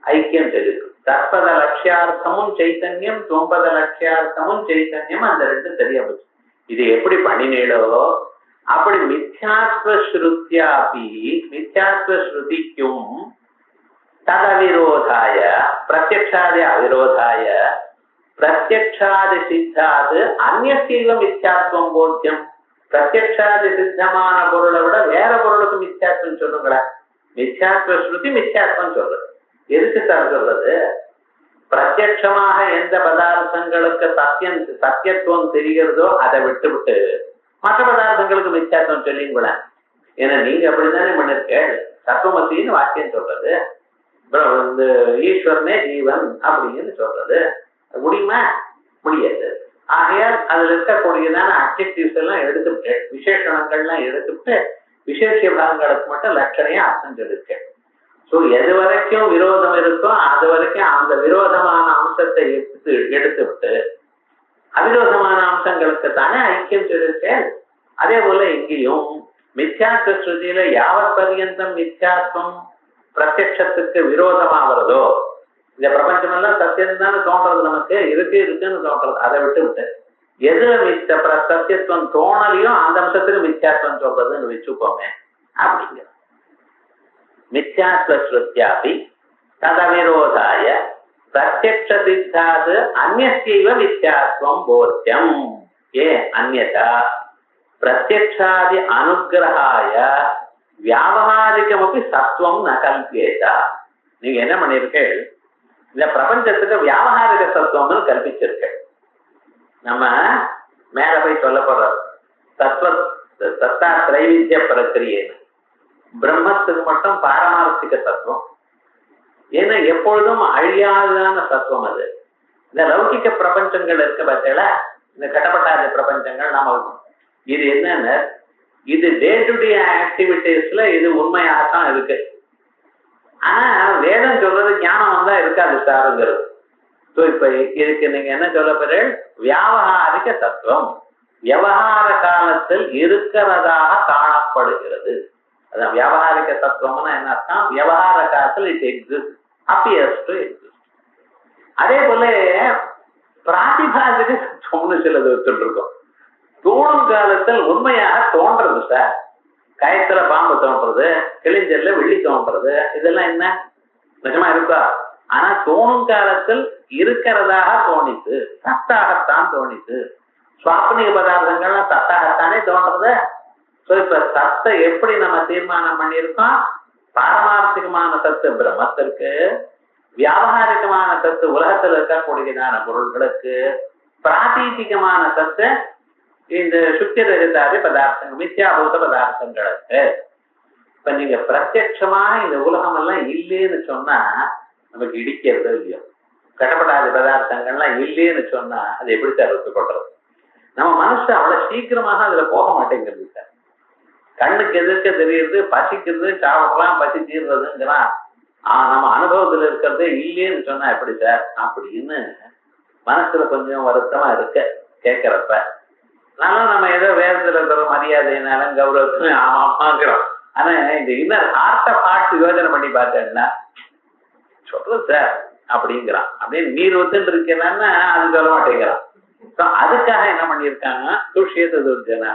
ஐக்கியம் தெரியும். தற்பத லட்சியார்த்தமும் சைத்தன்யம், தொம்பத லட்சியார்த்தமும் சைத்தன்யம், அந்த ரெண்டு சரியா போச்சு. இது எப்படி பண்ணினீடோ அப்படி மித்யாத்வ ஸ்ருத்யாபி மித்யாத்வ ஸ்ருதிக்கும் ததவிரோதாய பிரத்யக்ஷாதி அவிரோதாய பிரத்யக்ஷாதி சித்தாது அந்நியசீவ மித்யாத்வம் போத்தியம். பிரத்யக்ஷாதி சித்தமான பொருளை விட வேற பொருளுக்கு மித்யாத்வம் சொல்லுங்களா? மித்யாத்வ ஸ்ருதி மித்யாத்வம் சொல்றது. எதுக்கு சார் சொல்றது? பிரத்யட்சமாக எந்த பதார்த்தங்களுக்கு சத்தியத்துவம் தெரிகிறதோ அதை விட்டு விட்டு மற்ற பதார்த்தங்களுக்கு மித்யாத்வம் சொல்லிங்கள. ஏன்னா நீங்க அப்படித்தானே பண்ணிருக்க. தத்துவமசின்னு வாக்கியம் சொல்றது, ஈஸ்வரனே ஜீவன் அப்படின்னு சொல்றது முடியுமா? முடியாது. ஆகையால் அதுல இருக்கக்கூடியதான அட்ஜெக்டிவ்ஸ் எல்லாம் எடுத்துட்டு விசேஷணங்கள்லாம் எடுத்துட்டு விசேஷ பாகங்களுக்கு மட்டும் லட்சணையா அர்த்தம் சொல்லிருக்கேன். ஸோ எது வரைக்கும் விரோதம் இருக்கோ அது வரைக்கும் அந்த விரோதமான அம்சத்தை எடுத்து விட்டு அவிரோதமான அம்சங்களுக்கு தானே ஐக்கியம் சொல்லியிருக்கேன். அதே போல இங்கேயும் மித்யாத்வ ஸ்ருதியில யாவத் பர்யந்தம் மித்யாத்வம் பிரத்யட்சத்துக்கு விரோதமாகிறதோ, இந்த பிரபஞ்சம் எல்லாம் சத்தியம் தானே தோன்றது, நமக்கு இருக்குன்னு தோன்றது, அதை விட்டு எதுல சத்தியத்துவம் தோணலையோ அந்த அம்சத்துக்கு மித்யாத்வம் சொல்றதுன்னு வச்சுக்கோமே. அப்படிங்கிற மித்யாத்வ ஸ்ருத்யாபி ததவிரோதாய பிரத்யக்ஷ சித்தாது அந்நியசைவ மித்யாத்வம் போத்தியம். அந்யதா பிரத்யக்ஷாதி அனுகிரகாய வியாவகாரிகமப்பி சத்துவம் ந கல்பியேதா. நீங்க என்ன பண்ணிருக்கீள்? இந்த பிரபஞ்சத்துக்கு வியாவகாரிக சத்துவம்னு கல்பிச்சிருக்க. நம்ம மேல போய் சொல்ல போற தத்தா திரைவித்ய பிரக்கிரியன்னு பிரம்மத்துக்கு மட்டும் பாரமார்த்திக தத்துவம். ஏன்னா எப்பொழுதும் அழியாதான தத்துவம் அது. இந்த லௌகிக்க பிரபஞ்சங்கள் இருக்க பார்த்தீங்களா, இந்த கட்டப்பட்டாத பிரபஞ்சங்கள் நாம இது என்னன்னு, இது டே டு டே ஆக்டிவிட்டிஸ்ல இது உண்மையாகத்தான் இருக்கு. ஆனா வேதம் சொல்றது ஞானம் வந்தா இருக்காது சாருங்கிறது. ஸோ இப்ப இதுக்கு நீங்க என்ன சொல்ல போறீங்க? வியாவகாரிக தத்துவம் விவகார காலத்தில் இருக்கிறதாக காணப்படுகிறது. அதான் வியாவகாரிக தத்துவம்னா என்ன அர்த்தம்? விவகார காலத்தில் it exist, appears to exist. அதே போல பிராதிபாசிக தத்துவம்னு சிலது வச்சுட்டு இருக்கோம். தோணும் காலத்தில் உண்மையாக தோன்றது சார். கயத்துல பாம்பு தோன்றது, கிளிஞ்சல்ல வெள்ளி தோன்றது, இதெல்லாம் என்ன நிஜமா இருக்கா? ஆனா தோணும் காலத்தில் இருக்கிறதாக தோணித்து, சத்தாகத்தான் தோணித்து. சுவாப்னிக பதார்த்தங்கள்லாம் சத்தாகத்தானே தோன்றது. ஸோ இப்ப சத்தை எப்படி நம்ம தீர்மானம் பண்ணியிருக்கோம்? பாரமார்த்திகமான சத்து பிரம்மத்திற்கு, வியாவகாரிகமான சத்து உலகத்தில் இருக்கக்கூடியதான பொருள்களுக்கு, பிராதீதிகமான சத்து இந்த சுத்தி ரகிதாதி பதார்த்தங்கள் மித்யாபூத பதார்த்தங்களுக்கு. இப்ப நீங்க பிரத்யட்சமா இந்த உலகம் எல்லாம் இல்லைன்னு சொன்னா நமக்கு இடிக்கிறது இல்லையோ? கட்டப்படாத பதார்த்தங்கள்லாம் இல்லைன்னு சொன்னா அது எப்படி சார் ஒத்துக்கொள்றது? நம்ம மனசு அவ்வளவு சீக்கிரமாக அதுல போக மாட்டேங்கிறது சார். கண்ணுக்கு எதிர்க்க தெரியுது, பசிக்கிறது, சாப்பிடலாம், பசி தீர்றதுங்கிறான். நம்ம அனுபவத்துல இருக்கிறது இல்லைன்னு சொன்னா எப்படி சார் அப்படின்னு மனசுல கொஞ்சம் வருத்தமா இருக்க கேட்கிறப்ப. அதனால நம்ம ஏதோ வேதத்துல இருக்கிற மரியாதையினாலும் கௌரவத்திலும் ஆமாங்கிறோம். ஆனா இந்த இன்னர் ஹார்ட்ட பார்த்து யோஜனை பண்ணி பார்த்தேன்னா சொல்றது சார் அப்படிங்கிறான். அப்படியே நீர் ஒத்துன்னு இருக்கிறான்னா அது சொல்ல மாட்டேங்கிறான். அதுக்காக என்ன பண்ணியிருக்காங்க? துஷ்யத்து துர்ஜனா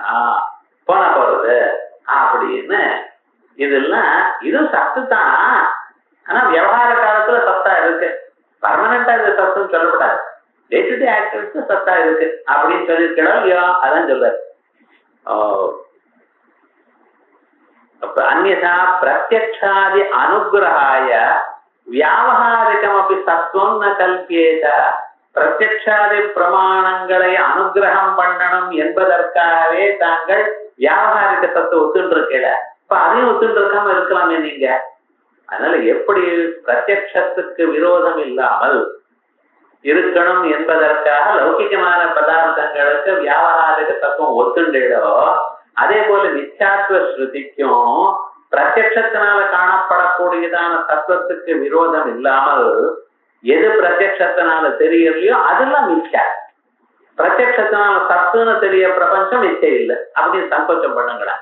போன போறது அப்படின்னு. இதெல்லாம் இதுவும் சத்து தான். ஆனா பெர்மனண்டா இந்த சத்துன்னு சொல்லப்படாது. டே டு டே ஆக்டிவிட்டி சத்தா இருக்கு அப்படின்னு சொல்லியிருக்கணும் இல்லையோ, அதான் சொல்றாரு. அந்யதா பிரத்யக்ஷாதி அனுகிரகாய வியாவகாரிகமபி சத்துவம் ந கல்பியேத. பிரத்யக்ஷாதி பிரமாணங்களை அனுகிரகம் பண்ணணும் என்பதற்காகவே தாங்கள் வியாவகாரிக சத்துவம் ஒத்துன்னு இருக்கல. இப்ப அதையும் ஒத்துன்னு இருக்காம இருக்கலாமே நீங்க. அதனால எப்படி பிரத்யக்ஷத்துக்கு விரோதம் இல்லாமல் இருக்கணும் என்பதற்காக லௌகிகமான பதார்த்தங்களுக்கு வியாவகாரிக தத்துவம் ஒத்துண்டோ, அதே போல நித்யாத்வ ஸ்ருதிக்கும் பிரத்யக்ஷத்தினால காணப்படக்கூடியதான தத்துவத்துக்கு விரோதம் இல்லாமல் எது பிரத்யக்ஷத்தினால தெரியலையோ அதெல்லாம் மிச்சா. பிரத்யக்ஷத்தினால சத்துன்னு தெரிய பிரபஞ்சம் மிச்சம் இல்லை அப்படின்னு சங்கோச்சம் பண்ணுங்களா.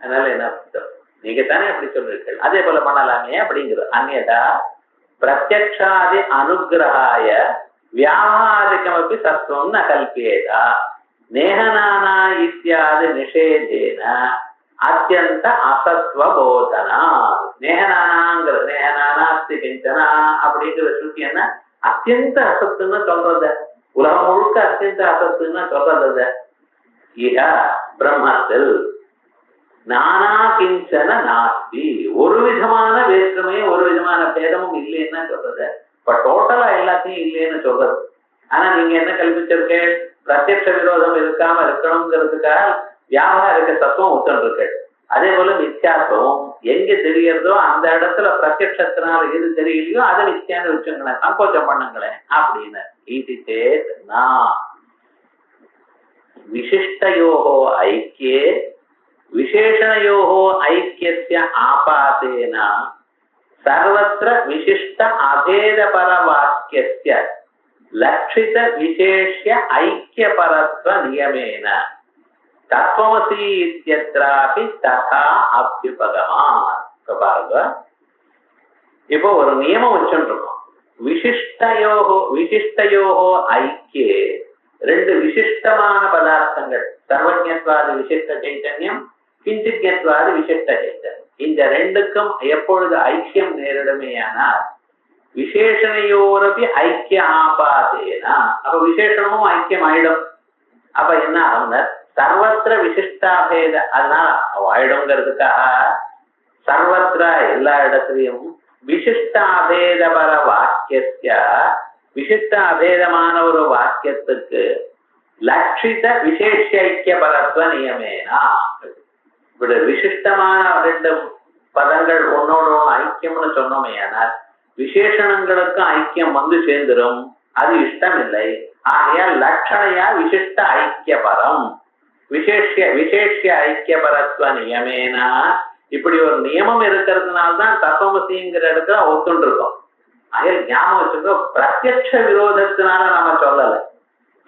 அதனால என்ன நீங்க தானே அப்படி சொல்றீர்கள், அதே போல பண்ணலாமே அப்படிங்கிறது. அந்நியதா பிரத்யக்ஷாதி அனுகிரகாய வியாவகாரிகமபி சத்துவம் ந கல்பியேதா நேஹனானா இத்தியாதி நிஷேதேன அத்தியந்த அசத்வ போதனா. நேஹனானாங்கிற நேஹனானாஸ்தி கிஞ்சனா அப்படிங்கிற ஸ்ருதி என்ன, அத்தியந்த அசத்துன்னு சொல்றது. உலகம் முழுக்க அத்தியந்த அசத்துன்னு சொல்றது. இக பிரம்மத்தில் நானா கிஞ்சன நாஸ்தி, ஒரு விதமான வேற்றுமையும் ஒரு விதமான பேதமும் இல்லைன்னு சொல்றது. இப்ப டோட்டலா எல்லாத்தையும் இல்லைன்னு சொல்றது. ஆனா நீங்க என்ன கல்பிச்சிருக்க, பிரத்யக்ஷ விரோதம் இருக்காம இருக்கணுங்கிறதுக்காக வியாபாரிக தத்துவம் ஒத்துருக்கு. அதே போல மித்யாத்துவம் எங்க தெரியறதோ அந்த இடத்துல பிரத்யக்ஷத்தினால எது தெரியலையோ அதை மித்யான்னு வச்சுங்களேன், சங்கோச்சம் பண்ணுங்களேன் அப்படின்னு. இது சேத்னா விசிஷ்டயோகோ ஐக்கியே விசேஷணயோகோ ஐக்கியஸ்ய ஆபாதேன சர்வத்ர விசிஷ்ட அபேதபர வாக்கியஸ்ய லட்சித விசேஷ்ய ஐக்கியபரத்வ நியமேன தத்வமசி இத்யத்ராபி ததா அப்யுபகமாத். பாருங்க, இப்போ ஒரு நியமம் வச்சுருக்கோம். விசிஷ்டயோகோ ஐக்கியே ரெண்டு விசிஷ்டமான பதார்த்தங்கள், சர்வஜத்வாதி விசிஷ்ட சைத்தன்யம், கிஞ்சித்யத்வாதி விசிஷ்ட சைத்தன்யம். இந்த ரெண்டுக்கும் எப்பொழுது ஐக்கியம் நேரிடுமையானால் விசேஷணையோரபி ஐக்கிய ஆபாதேனா, அப்ப விசேஷமும் ஐக்கியம் ஆயிடும். அப்ப என்ன ஆகுங்க, சர்வத்திர விசிஷ்டாபேத, அதனால ஆயிடுங்கிறதுக்காக சர்வத்திர எல்லா இடத்துலையும் விசிஷ்ட அபேதபர வாக்கிய விசிஷ்ட அபேதமான ஒரு வாக்கியத்துக்கு லட்சித விசேஷ ஐக்கிய பரத்வ நியமேனா. இப்படி விசிஷ்டமான ரெண்டு பதங்கள் ஒன்னோட ஒன்று ஐக்கியம்னு சொன்னோமே, ஆனால் விசேஷணங்களுக்கும் ஐக்கியம் வந்து சேர்ந்துடும், அது இஷ்டம் இல்லை. ஆகையால் லட்சணையா விசிஷ்ட ஐக்கிய பரம் விசேஷ ஐக்கிய பரத்வ நியமேனா. இப்படி ஒரு நியமம் இருக்கிறதுனால்தான் தத்துவமசிங்கிற இடத்துல ஒத்துண்டு இருக்கோம். ஆகையால் ஞாபகம் வச்சுக்கோ, பிரத்யக்ஷ விரோதத்தினால நாம சொல்லலை.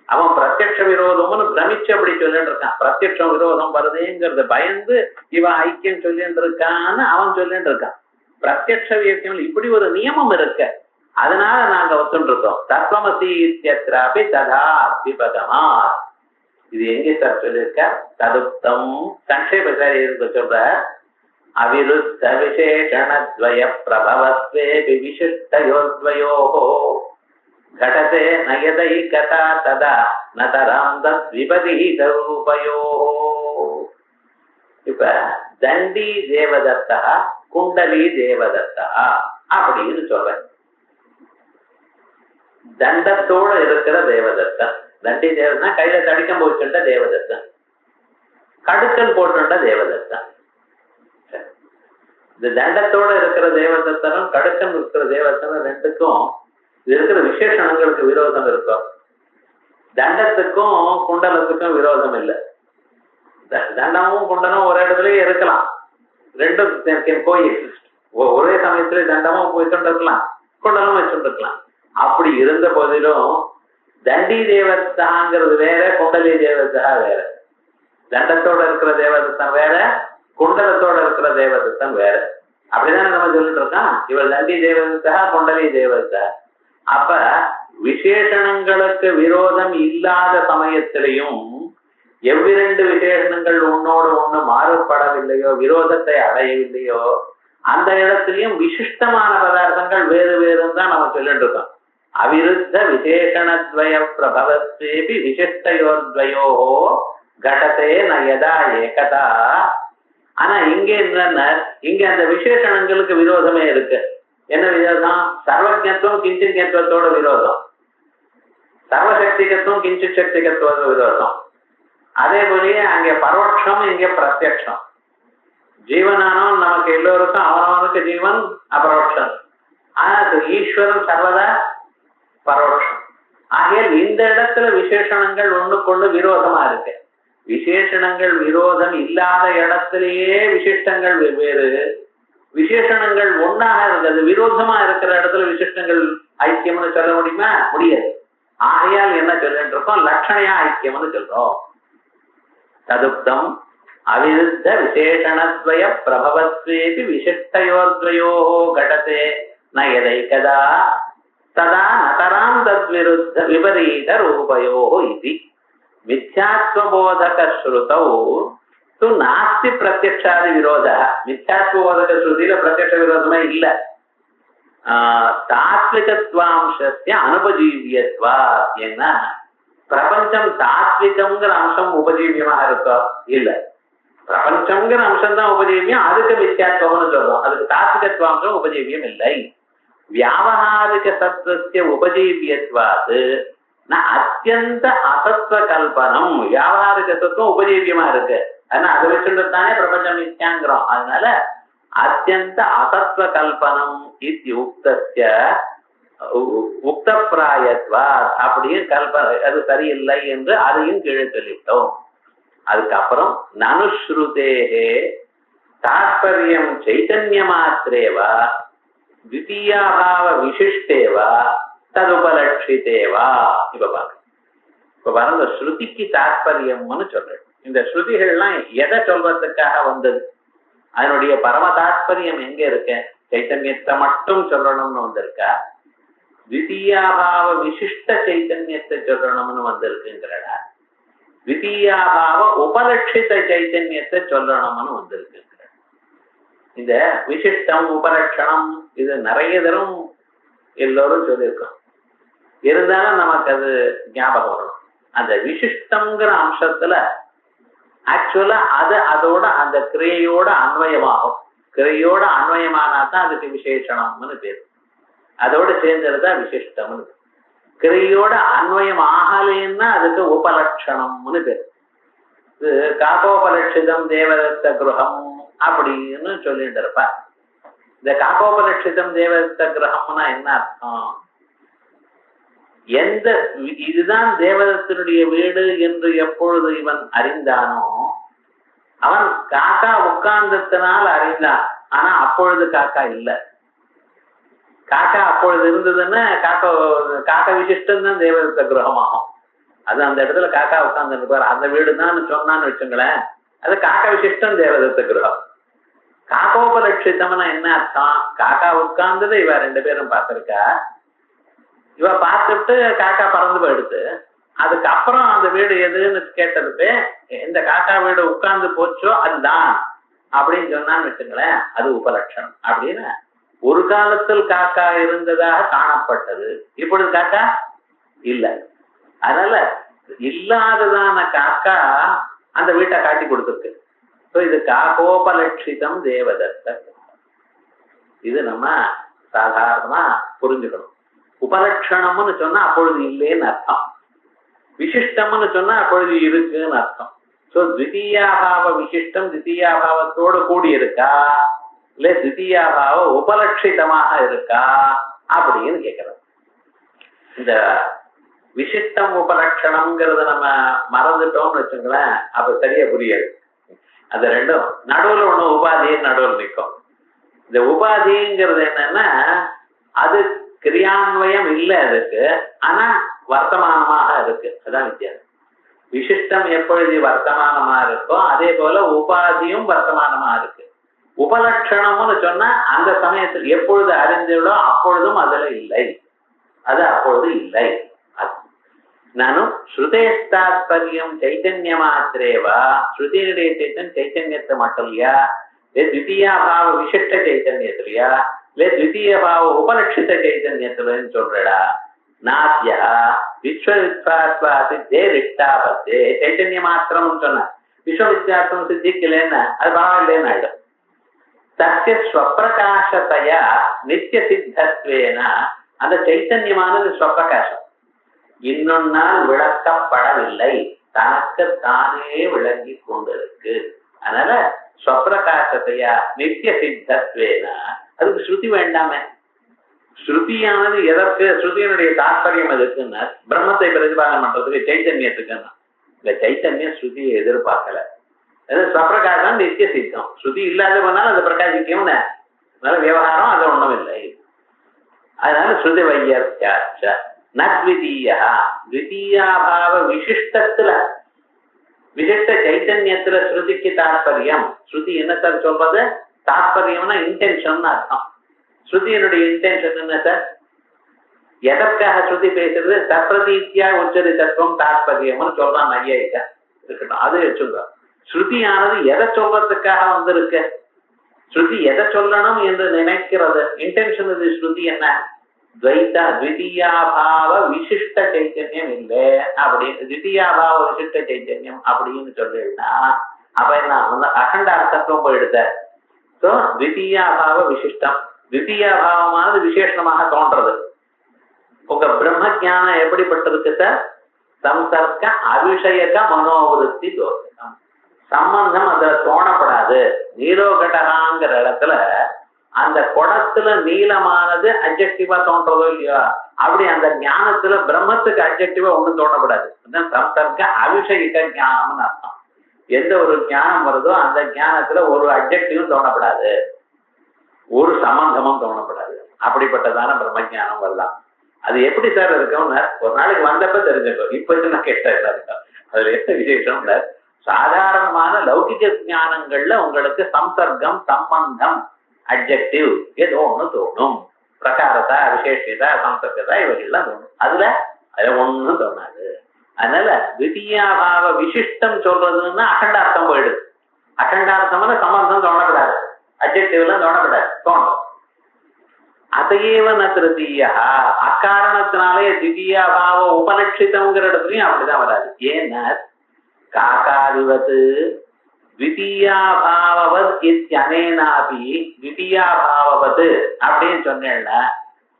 அவன் பிரத்யக்ஷ விரோதம்னு பிரமிச்சு அப்படி சொல்லிட்டு இருக்கான். பிரத்யக்ஷ விரோதம் வருதுங்கிறது பயந்து இவன் ஐக்கியம் சொல்லிட்டு இருக்கான்னு அவன் சொல்லிட்டு இருக்கான். பிரத்யக்ஷ ஐக்கியம் இப்படி ஒரு நியமம் இருக்கு, அதனால நாங்க ஒத்துட்டு இருக்கோம். தத்வமசி இத்யத்ராபி ததா அத்விபகமா. இது எங்கே சார் சொல்லியிருக்க, ததுப்தம் சங்கேபசாரி சொல்ற அவிருத்த விசேஷணத்வய பிரபவத்வே விசிஷ்டயோத்வயோஹோ கடதே நயதை கதா ததா நதராம் தத்விபரீத ரூபயோஹோ. இப்ப தண்டி தேவதத்தா குண்டலி தேவதத்தா அப்படின்னு சொல்றேன். தண்டத்தோட இருக்கிற தேவதத்தன், தண்டி தேவதா கையில தடிக்கம் போச்சுட்ட தேவதத்தன், கடுக்கன் போட்டுட்ட தேவதத்தன். இந்த தண்டத்தோட இருக்கிற தேவதத்தனும் கடுக்கன் இருக்கிற தேவதத்தனும் ரெண்டுக்கும் இருக்கிற விசேஷணங்களுக்கு விரோதம் இருக்கும். தண்டத்துக்கும் குண்டலத்துக்கும் விரோதம் இல்லை. தண்டமும் குண்டலும் ஒரு இடத்துலயே இருக்கலாம், ரெண்டும் கோயில் ஒரே சமயத்துல தண்டமும் போயிட்டு இருக்கலாம், குண்டலும் வச்சுட்டு இருக்கலாம். அப்படி இருந்த போதிலும் தண்டி தேவதாங்கிறது வேற, குண்டலி தேவதா வேற. தண்டத்தோட இருக்கிற தேவதத்தன் வேற, குண்டலத்தோட இருக்கிற தேவதத்தன் வேற. அப்படிதானே நம்ம சொல்லிட்டு இருக்கோம். இவள் தண்டி தேவதா குண்டலி தேவதா. அப்ப விசேஷணங்களுக்கு விரோதம் இல்லாத சமயத்திலையும் எவ்விரண்டு விசேஷணங்கள் ஒன்னோடு ஒண்ணு மாறுபடவில்லையோ, விரோதத்தை அடையவில்லையோ, அந்த இடத்துலயும் விசிஷ்டமான பதார்த்தங்கள் வேறு வேறுன்னு தான் நம்ம சொல்லிட்டு இருக்கோம். அவிருத்த விசேஷணத்வய பிரபவத்வேபி விசிஷ்டயோர்த்வயோः கடதே ந யதா ஏகதா. ஆனா இங்க என்ன, இங்க அந்த விசேஷணங்களுக்கு விரோதமே இருக்கு. என்ன விரோதம்? சர்வஜத்துவம் கிஞ்சித்வத்தோட விரோதம், சர்வசக்திகத்துவம் கிஞ்சித் சக்திகத்தோட விரோதம். அதே போலயே அங்கே பரோட்சம், இங்கே பிரத்யக்ஷம். ஜீவனானவன் நமக்கு எல்லோருக்கும் அவனவனுக்கு ஜீவன் அபரோட்சம். ஆனா ஈஸ்வரன் சர்வதா பரோட்சம். ஆகையால் இந்த இடத்துல விசேஷணங்கள் ஒண்ணுக்கொண்டு விரோதமா இருக்கு. விசேஷணங்கள் விரோதம் இல்லாத இடத்திலேயே விசிஷ்டங்கள் வெவ்வேறு, விசேஷணங்கள் ஒன்னாக இருக்கிறது விரோதமா இருக்கிற இடத்துல விசிஷ்டங்கள் ஐக்கியம்னு சொல்ல முடியுமா? முடியாது. ஆகையால் என்ன சொல்லிட்டு இருக்கோம்? லட்சணையா ஐக்கியம்னு சொல்றோம். ததுப்தம் அவிருத்த விசேஷணத்வய பிரபவத்வேபி விசிஷ்டயோர்த்வயோः கடதே ந யதைகதா ததா நதராம் தத்விருத்த விபரீத ரூபயோः இதி. மித்யாத்வபோதக ஸ்ருதௌ து நாஸ்தி பிரத்யக்ஷாதி விரோத. மித்யாத்வபோதக ஸ்ருதியில பிரத்யக்ஷ விரோதமே இல்ல. தாத்விகத்வாம்சஸ்ய அனுபஜீவியத்வா. என்ன பிரபஞ்சம் தாத்விகம்ங்கிற அம்சம் உபஜீவியமாக இருக்கோ? இல்ல, பிரபஞ்சம்ங்கிற அம்சம் தான் உபஜீவியம். அதுக்கு மித்யாத்வம்னு சொல்றோம். அதுக்கு தாத்விகத்வாம்சம் உபஜீவியம் இல்லை. வியாவகாரிக சத்வஸ்ய உபஜீவியத்வாது அத்தியந்த அசத்வ கல்பனம். வியாவகாரிக தத்துவம் உபஜீவியமா இருக்கு, ஆனா அதை வச்சுட்டு தானே பிரபஞ்சம் மித்யாங்கிறோம். அதனால அத்தியந்த அசத்வ கல்பனம் இத்தியுக்தஸ்ய உக்த பிராயத்வா அப்படின்னு கல்பனை அது சரியில்லை என்று அதையும் கீழே சொல்லிவிட்டோம். அதுக்கப்புறம் நனுஸ்ருதேஹே தாத்பர்யம் சைதன்ய மாத்திரேவா த்விதீயாபாவ விசிஷ்டேவா ததுபலட்சிதேவா. இப்ப பாருங்க, ஸ்ருதிக்கு தாத்பரியம்னு சொல்றேன். இந்த ஸ்ருதிகள்லாம் எதை சொல்றதுக்காக வந்தது? அதனுடைய பரம தாத்பரியம் எங்க இருக்க? சைத்தன்யத்தை மட்டும் சொல்லணும்னு வந்திருக்கா? த்விதீயாபாவ விசிஷ்ட சைத்தன்யத்தை சொல்லணும்னு வந்திருக்குங்கிறடா? த்விதீயாபாவ உபலட்சித சைத்தன்யத்தை சொல்லணும்னு வந்திருக்கு. இந்த விசிஷ்டம் உபலட்சணம் இது நிறைய தரம் எல்லோரும் சொல்லியிருக்கோம். இருந்தாலும் நமக்கு அது ஞாபகம் வரணும். அந்த விசிஷ்டம்ங்கிற அம்சத்துல ஆக்சுவலா அது அதோட அந்த கிரியையோட அன்வயமாகும். கிரியையோட அன்வயமானா தான் அதுக்கு விசேஷணம்னு பேரு. அதோட சேர்ந்ததுதா விசிஷ்டம்னு. கிரியையோட அன்வயம் ஆகலைன்னா அதுக்கு உபலட்சணம்னு பேரு. இது காகோபலட்சிதம் தேவதத்த கிரகம் அப்படின்னு சொல்லிட்டு இருப்பா. இந்த காகோபலட்சிதம் தேவதத்த கிரகம்னா என்ன அர்த்தம்? எந்த இதுதான் தேவதத்தினுடைய வீடு என்று எப்பொழுது இவன் அறிந்தானோ, அவன் காக்கா உட்கார்ந்தத்தினால் அறிந்தான். ஆனா அப்பொழுது காக்கா இல்லை. காக்கா அப்பொழுது இருந்ததுன்னா காக்கா விசிஷ்டம் தான் தேவதத்த கிரகமாகும். அது அந்த இடத்துல காக்கா உட்கார்ந்து இருப்பார். அந்த வீடு தான் சொன்னான்னு வச்சுங்களேன், அது காக்கா விசிஷ்டம் தேவதத்த கிரகம். காக்கோபலட்சிதம்னா என்ன அர்த்தம்? காக்கா உட்கார்ந்தது இவ ரெண்டு பேரும் பார்த்திருக்கா. இவ பார்த்துட்டு காக்கா பறந்து போயிடுது. அதுக்கப்புறம் அந்த வீடு எதுன்னு கேட்டதுக்கு இந்த காக்கா வீடு உட்கார்ந்து போச்சோ அதுதான் அப்படின்னு சொன்னான்னு வச்சுங்களேன், அது உபலட்சணம். அப்படின்னு ஒரு காலத்தில் காக்கா இருந்ததாக காணப்பட்டது, இப்பொழுது காக்கா இல்லை. அதனால இல்லாததான காக்கா அந்த வீட்டை காட்டி கொடுத்துருக்கு. இது காகோபலட்சிதம் தேவதத்த. இது நம்ம சாதாரணமா புரிஞ்சுக்கணும். உபலட்சணம்னு சொன்னா அப்பொழுது இல்லைன்னு அர்த்தம். விசிஷ்டம்னு சொன்னா அப்பொழுது இருக்குன்னு அர்த்தம். சோ த்விதீயாபாவ விசிஷ்டம் த்விதீயாபாவத்தோடு கூடி இருக்கா, இல்ல த்விதீயாபாவ உபலட்சிதமாக இருக்கா அப்படின்னு கேட்கிறோம். இந்த விசிஷ்டம் உபலட்சணம்ங்கிறத நம்ம மறந்துட்டோம்னு வச்சுங்களேன், அப்ப சரியா புரியாது. அது ரெண்டும் நடுவுல ஒண்ணு உபாதின்னு நடுவில் நிற்கும். இந்த உபாதிங்கிறது என்னன்னா அது கிரியான்வயம் இல்லை அதுக்கு, ஆனா வர்த்தமானமாக இருக்கு. அதான் வித்தியாசம். விசிஷ்டம் எப்பொழுது வர்த்தமானமா இருக்கோ அதே போல உபாதியும் வர்த்தமானமா இருக்கு. உபலட்சணம்னு சொன்னா அந்த சமயத்தில் எப்பொழுது அறிந்தோ அப்பொழுதும் அதுல இல்லை, அது அப்பொழுது இல்லை. நானும் ஸ்ருதேஸ்தாத்பரியம் சைத்தன்ய மாத்திரேவா. ஸ்ருதியினுடைய சைத்தன்யத்தை மட்டும் இல்லையா, த்விதீயாபாவ விசிஷ்ட சைத்தன்யத்திலையா, இல்ல த்விதீயபாவ உபலட்சித சைத்தன்யத்துலன்னு சொல்றடா. நாத்யா விஸ்வவித்வாத்வா சித்தே ரிக்தாபத்தே சைத்தன்ய மாத்திரம் சொன்ன விஸ்வவித்யாத்வம் சித்திக்கலன்னு அது பரவாயில்லைன்னு ஆயிடும். தஸ்ய ஸ்வப்பிரகாசத்தையா நித்திய சித்தத்வேன அந்த சைத்தன்யமானது ஸ்வப்பிரகாசம் இன்னொன்னால் விளக்கப்படவில்லை, தனக்கு தானே விளங்கி கொண்டிருக்கு. அதனால ஸ்வப்பிரகாசத்தையா நித்திய சித்தத்வேன அதுக்கு ஸ்ருதி வேண்டாமே. ஸ்ருதியானது எதற்கு? ஸ்ருதியினுடைய தாற்பயம் எதுக்குன்னா பிரம்மத்தை பிரதிபாதனம் பண்றதுக்கு, சைத்தன்யத்துக்குன்னா. இந்த சைத்தன்யம் ஸ்ருதியை எதிர்பார்க்கல. ஸ்வப்பிரகாசம் நித்திய சித்தம். ஸ்ருதி இல்லாத போனாலும் அது பிரகாசிக்கும். அதனால விவகாரம் அது ஒண்ணும் இல்லை. அதனால ஸ்ருதி வையர்த்தியாச்ச நத்விதீயா த்விதீயாபாவ விசிஷ்டத்துல விசிஷ்ட சைத்தன்யத்துல ஸ்ருதிக்கு தாற்பயம். ஸ்ருதி என்னத்தான் சொல்றது? தாற்பயம்னா இன்டென்ஷன் அர்த்தம். ஸ்ருதியினுடைய இன்டென்ஷன் என்ன சார்? எதற்காக ஸ்ருதி பேசுறது? தத்ரதீத்யா உச்சரிதத்துவம் தாற்பயம்னு சொல்றான் நையாயிக்கா. இருக்கட்டும், அது வச்சுங்க. ஸ்ருதியானது எதை சொல்றதுக்காக வந்திருக்கு? ஸ்ருதி எதை சொல்லணும் என்று நினைக்கிறது இன்டென்ஷன். இது ஸ்ருதி என்ன? துவைதா த்விதீயாபாவ விசிஷ்ட சைத்தன்யம் இல்லை அப்படின்னு, த்விதீயாபாவ விசிஷ்ட சைத்தன்யம் அப்படின்னு சொல்லினா அப்ப என்ன வந்து அகண்டார்த்தத்துவம் போயிடுத. ஸோ த்விதீயாபாவ விசிஷ்டம், த்விதீயாபாவமானது விசேஷமாக தோன்றது. உங்க பிரம்ம ஜானம் எப்படிப்பட்டிருக்கு சார்? சம்சர்க்க அவிஷயக மனோவிருத்தி தோஷம். சம்பந்தம் அதுல தோணப்படாது. நீலோகடகாங்கிற இடத்துல அந்த குடத்துல நீளமானது அப்ஜெக்டிவா தோன்றதோ இல்லையோ, அப்படி அந்த ஞானத்துல பிரம்மத்துக்கு அப்ஜெக்டிவா ஒண்ணும் தோணப்படாது. சம்சர்க்க அவிஷயிக ஞானம்னு அர்த்தம். எந்த ஒரு ஞானம் வருதோ அந்த ஞானத்துல ஒரு அப்ஜெக்டிவும் தோணப்படாது, ஒரு சம்பந்தமும் தோணப்படாது. அப்படிப்பட்டதான பிரம்ம ஜானம் வரலாம். அது எப்படி சார் இருக்கும்னு ஒரு நாளைக்கு வந்தப்ப தெரிஞ்சுக்கோ. இப்ப நான் கேட்டேன் இருக்கும். அதுல என்ன விசேஷம்? சாதாரணமான லௌகிக ஞானங்கள்ல உங்களுக்கு சம்சர்க்கம், சம்பந்தம், அப்ஜெக்டிவ் ஏதோ ஒண்ணு தோணும். பிரகாரதா, விசேஷதா, சம்சர்க்கதா இவைகள்லாம் தோணும். அதுல ஒண்ணும் தோணாது. அதனால த்விதீயாபாவ விசிஷ்டம் சொல்றதுன்னா அகண்டார்த்தம் போயிடுது. அகண்டார்த்தம்னா சம்பந்தம் தோணப்படாது, அப்ஜெக்டிவ் எல்லாம் தோணப்படாது, தோணும். அதையேவ ந திருத்தீயா அக்காரணத்தினாலே த்விதீயாபாவ உபலட்சிதம்ங்கிற இடத்துலயும் அப்படிதான் வராது. ஏன்னா காகாதிவத்து த்விதீயாபாவவத் இத்யனேனாபி த்விதீயாபாவவத் அப்படின்னு சொன்னேன்னா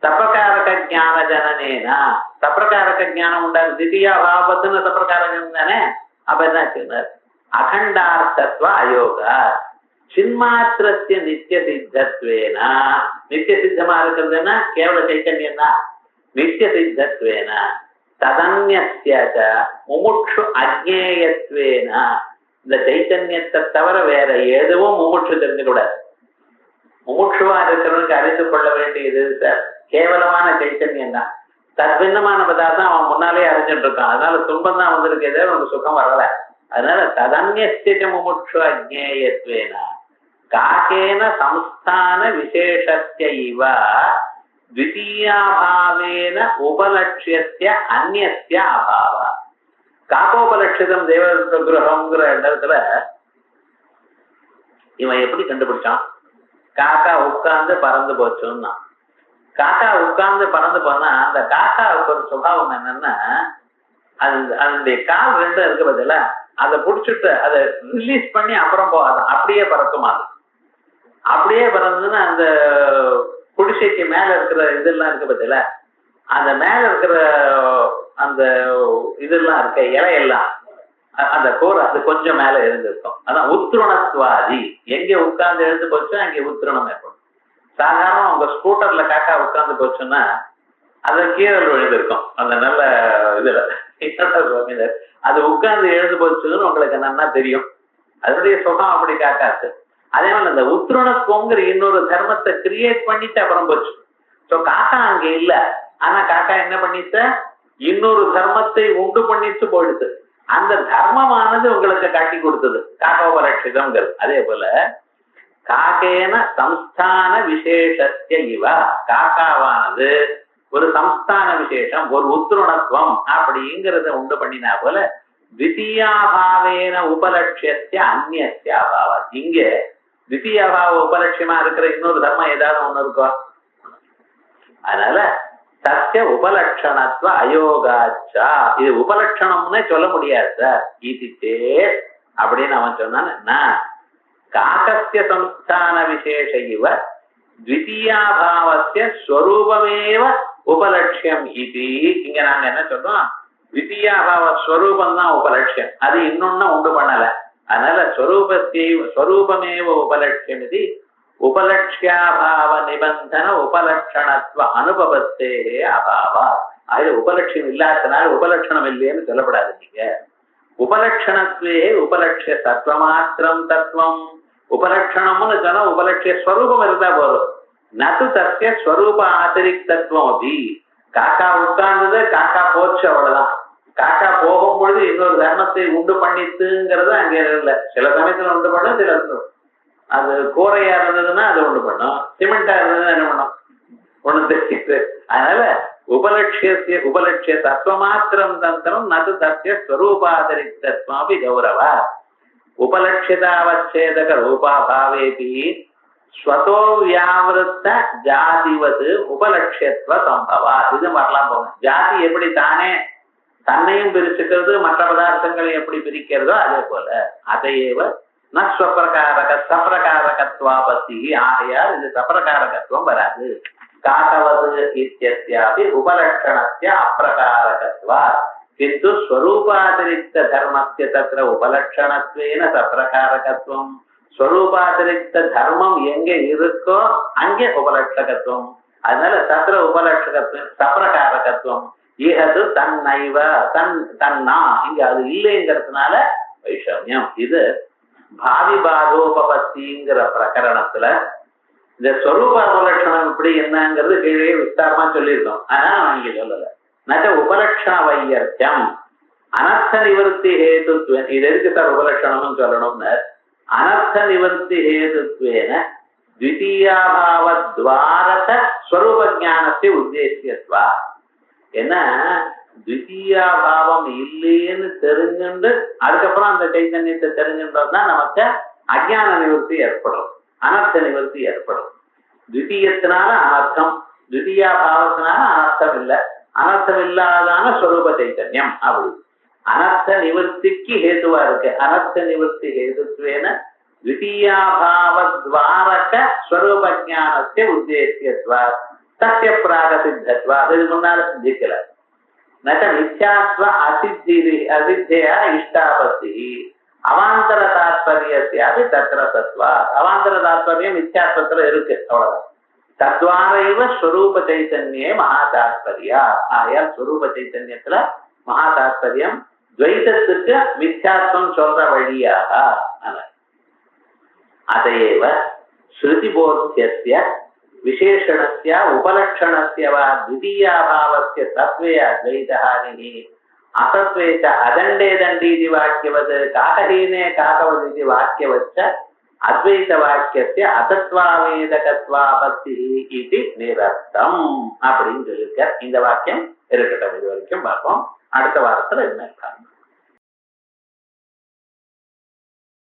சப்ரகாரக ஞான ஜனனேனா சப்ரகாரக ஞானம் உண்டாது. த்விதீயாபாவத்துன்னு சப்ரகாரகம் தானே. அப்ப என்ன அகண்டார்த்தத்வ அயோகா சின்மாத்திரஸ்ய நித்திய சித்தத்வேனா. நித்திய சித்தமா இருக்கிறதுன்னா கேவல சைத்தன்யம் தான். நித்திய சித்தத்வேனா ததன்யஸ்ய முமுட்சு அஜ்ஞேயத்வேனா இந்த சைத்தன்யத்தை தவிர வேற எதுவும் முமுட்சு தெரிஞ்சுக்கூடாது. முமுட்சுவா இருக்கிறவனுக்கு அறிந்து கொள்ள வேண்டியது சார் கேவலமான சைத்தன்யம் தான். தற்பின்னமான பதார்த்தம் அவன் முன்னாலே அறிஞ்சிட்டு இருக்கான். அதனால துன்பம் தான் வந்திருக்கே, அவனுக்கு சுகம் வரல. அதனால ததன்யஸ்ய முமுட்சு அஜ்ஞேயத்வேனா காகேன சம்ஸ்தான விசேஷஸ்ய இவ த்விதீயாபாவேன உபலட்சியஸ்ய அந்நியஸ்ய அபாவ. காக்கோபலட்சிதம் தேவகிரகம்ங்கிற இடத்துல இவன் எப்படி கண்டுபிடிச்சான்? காக்கா உட்கார்ந்து பறந்து போச்சுன்னா, காக்கா உட்கார்ந்து பறந்து போனா அந்த காக்காவுக்கு ஒரு சுபாவம் என்னன்னா அதனுடைய கால் ரெண்டும் இருக்கு பதில அதை புடிச்சுட்டு அதை ரிலீஸ் பண்ணி அப்புறம் போகாது, அப்படியே பறக்குமா. அது அப்படியே பறந்துன்னா அந்த குடிசைக்கு மேல இருக்கிற இதெல்லாம் இருக்கு பதில அந்த மேல இருக்கிற அந்த இதெல்லாம் இருக்க இலையெல்லாம் அந்த கோர் அது கொஞ்சம் மேல இருந்திருக்கும். அதான் உத்ருணத்வாதி. எங்க உட்கார்ந்து எழுந்து போச்சோ அங்கே உத்ருணம் ஏற்படும். சாதாரண உங்க ஸ்கூட்டர்ல காக்கா உட்கார்ந்து போச்சுன்னா அது கீழே விழுந்திருக்கும். அந்த நல்ல இதுல அது உட்கார்ந்து எழுந்து போச்சுன்னு உங்களுக்கு என்னன்னா தெரியும். அதனுடைய சுகம் அப்படி காக்காச்சு. அதே மாதிரி அந்த உத்ருணத்துவங்கிற இன்னொரு தர்மத்தை கிரியேட் பண்ணிட்டு அப்புறம் போச்சு. ஸோ காக்கா அங்க இல்ல, ஆனா காக்கா என்ன பண்ணிட்டு இன்னொரு தர்மத்தை உண்டு பண்ணிட்டு போயிடுது. அந்த தர்மமானது உங்களுக்கு காட்டி கொடுத்தது காக்கோபலட்சிதம்ங்கிறது. அதே போல காக்கேன சம்ஸ்தான விசேஷஸ்ய இவ காக்காவானது ஒரு சம்ஸ்தான விசேஷம், ஒரு உத்ருணத்துவம் அப்படிங்கிறத உண்டு பண்ணினா போல த்விதீயாபாவேன உபலட்சியஸ்ய அந்நியஸ்ய அபாவம். இங்க த்விதீயாபாவ உபலட்சியமா இருக்கிற இன்னொரு தர்மம் ஏதாவது ஒண்ணு இருக்கோ? அதனால தஸ்ய உபலட்சணத்துவ அயோகாச்சா. இது உபலட்சணம்னே சொல்ல முடியாது சார். இது சேத் அப்படின்னு அவன் சொன்னான். காகஸ்ய சம்ஸ்தான விசேஷ இவ த்விதீயாபாவஸ்ய ஸ்வரூபமேவ உபலட்சியம் இது. இங்க நாங்க என்ன சொல்றோம், த்விதீயாபாவ ஸ்வரூபம் தான் உபலட்சியம், அது இன்னொன்னு உண்டு பண்ணல. அதனால ஸ்வரூபமேவ உபலட்சியம் இது உபலட்சியாபாவ நிபந்தன உபலட்சணத்துவ அனுபவத்தே அபாவா. அது உபலட்சியம் இல்லாதனால உபலட்சணம் இல்லைன்னு சொல்லப்படாது. நீங்க உபலட்சணத்துவே உபலட்சிய தத்துவமாத்திரம் தத்துவம். உபலட்சணம்னு சொன்னா உபலட்சிய ஸ்வரூபம் இருந்தா போதும். நது தஸ்ய ஸ்வரூப ஆதிரிக்தத்துவம் அப்படி. காக்கா உட்கார்ந்தது, காக்கா போச்சு, அவ்வளவுதான். காக்கா போகும் பொழுது இன்னொரு தர்மத்தை உண்டு பண்ணித்துங்கிறது அங்கே இல்லை. சில சமயத்துல உண்டு பண்ணும், சில அது கூரையா இருந்ததுன்னா அது உண்டு பண்ணும், சிமெண்டா இருந்ததுன்னா என்ன பண்ணும், ஒண்ணு தெரியுது. அதனால உபலட்சிய தத்துவமாத்திரம் தந்திரம் நது தஸ்ய ஸ்வரூபாதிரிக்தத்வாபி கௌரவ உபலட்சிதாவச்சேதக ரூபாபாவேபி ஸ்வதோ வியாவிருத்த ஜாதிவது உபலட்சியத்துவ சம்பவா. இது வரலாம் போங்க. ஜாதி எப்படி தானே தன்னையும் பிரிச்சுக்கிறது, மற்ற பதார்த்தங்களையும் எப்படி பிரிக்கிறதோ அதே போல அதையேவ நஸ்வப்பிரகாரக சப்பிரகாரகத்வாபத்தி. ஆகையால் இது சப்பிரகாரகத்துவம் வராது. காட்டவது இத்தியஸ்யாபி உபலட்சணஸ்ய அப்பிரகாரகத்வா கிந்து ஸ்வரூபாதிரிக்த தர்மஸ்ய தத்ர உபலட்சணத்வேன சப்பிரகாரகத்துவம். ஸ்வரூபாதிரிக்த தர்மம் எங்க இருக்கோ அங்கே உபலட்சகத்துவம். அதனால தத்ர உபலட்சகத்துவம் சப்பிரகாரகத்துவம். இஹது தன்னைவ தன்னா, இங்க அது இல்லைங்கிறதுனால வைஷமியம். இது பாவி பாதோபபத்திங்கிற பிரகரணத்துல இந்த ஸ்வரூப உபலட்சணம் இப்படி என்னங்கிறது கீழே விஸ்தாரமா சொல்லியிருக்கோம். ஆனா நான் இங்க சொல்லல. நச்ச உபலட்சண வையர்த்தியம் அனர்த்த நிவர்த்தி ஹேதுத்வேன. இது எதுக்கு சார் உபலட்சணம்னு சொல்லணும்னு, அனர்த்த நிவர்த்தி ஹேதுத்வேன த்விதீயாபாவத்வாரக ஸ்வரூப ஞானத்தை உத்தேசியத்வா. என்ன த்விதீயாபாவம் இல்லைன்னு தெரிஞ்சுண்டு அதுக்கப்புறம் அந்த சைத்தன்யத்தை தெரிஞ்சுன்றதுதான் நமக்கு அஜான நிவர்த்தி ஏற்படும், அனர்த்த நிவர்த்தி ஏற்படும். த்விதீயத்தினால அனர்த்தம், த்விதீயாபாவத்தினால அனர்த்தம் இல்லை, அனர்த்தம் இல்லாதான ஸ்வரூப சைத்தன்யம். அப்படி அனர்த்த நிவர்த்திக்கு ஹேதுவா இருக்கு. அனர்த்த நிவர்த்தி ஹேதுத்வேன த்விதீயாபாவத்வாரக ஸ்வரூப ஞானத்தை உத்தேசியத்வா தஸ்ய பிராக சித்தத்வா. அது முன்னால சித்திக்கல. நச்ச மித்யாத்வ அசித்தியா இஷ்டாபத்தி அவாந்தர தாத்பரியத்தியாபி தத்ர சத்வா. அவாந்தர தாத்பரியம் மித்யாத்வத்துல இருக்கு, அவ்வளவுதான். தத்வாரைவ ஸ்வரூப சைத்தன்யே மகா தாத்பரியா. ஆயால் ஸ்வரூப சைத்தன்யத்துல மகா தாத்பரியம் துவைதத்துக்கு மித்யாத்வம் சொல்ற வழியாக. அதையேவ ஸ்ருதி போத்தியஸ்ய விசேஷணஸ்ய உபலட்சணஸ்ய வா த்விதீயாபாவஸ்ய சத்வே அத்வைதஹானிஹி அசத்வேச்ச அதண்டே தண்டீதி வாக்கியவது காகஹீனே காகவதிதி வாக்கியவச்ச அத்வைத வாக்கியஸ்ய அசத்வாவேதகத்வாபத்தி இது நிரர்த்தம் அப்படின்னு சொல்லியிருக்க. இந்த வாக்கியம் இருக்கட்டும். இது வரைக்கும் பார்ப்போம். அடுத்த வாரத்துல என்ன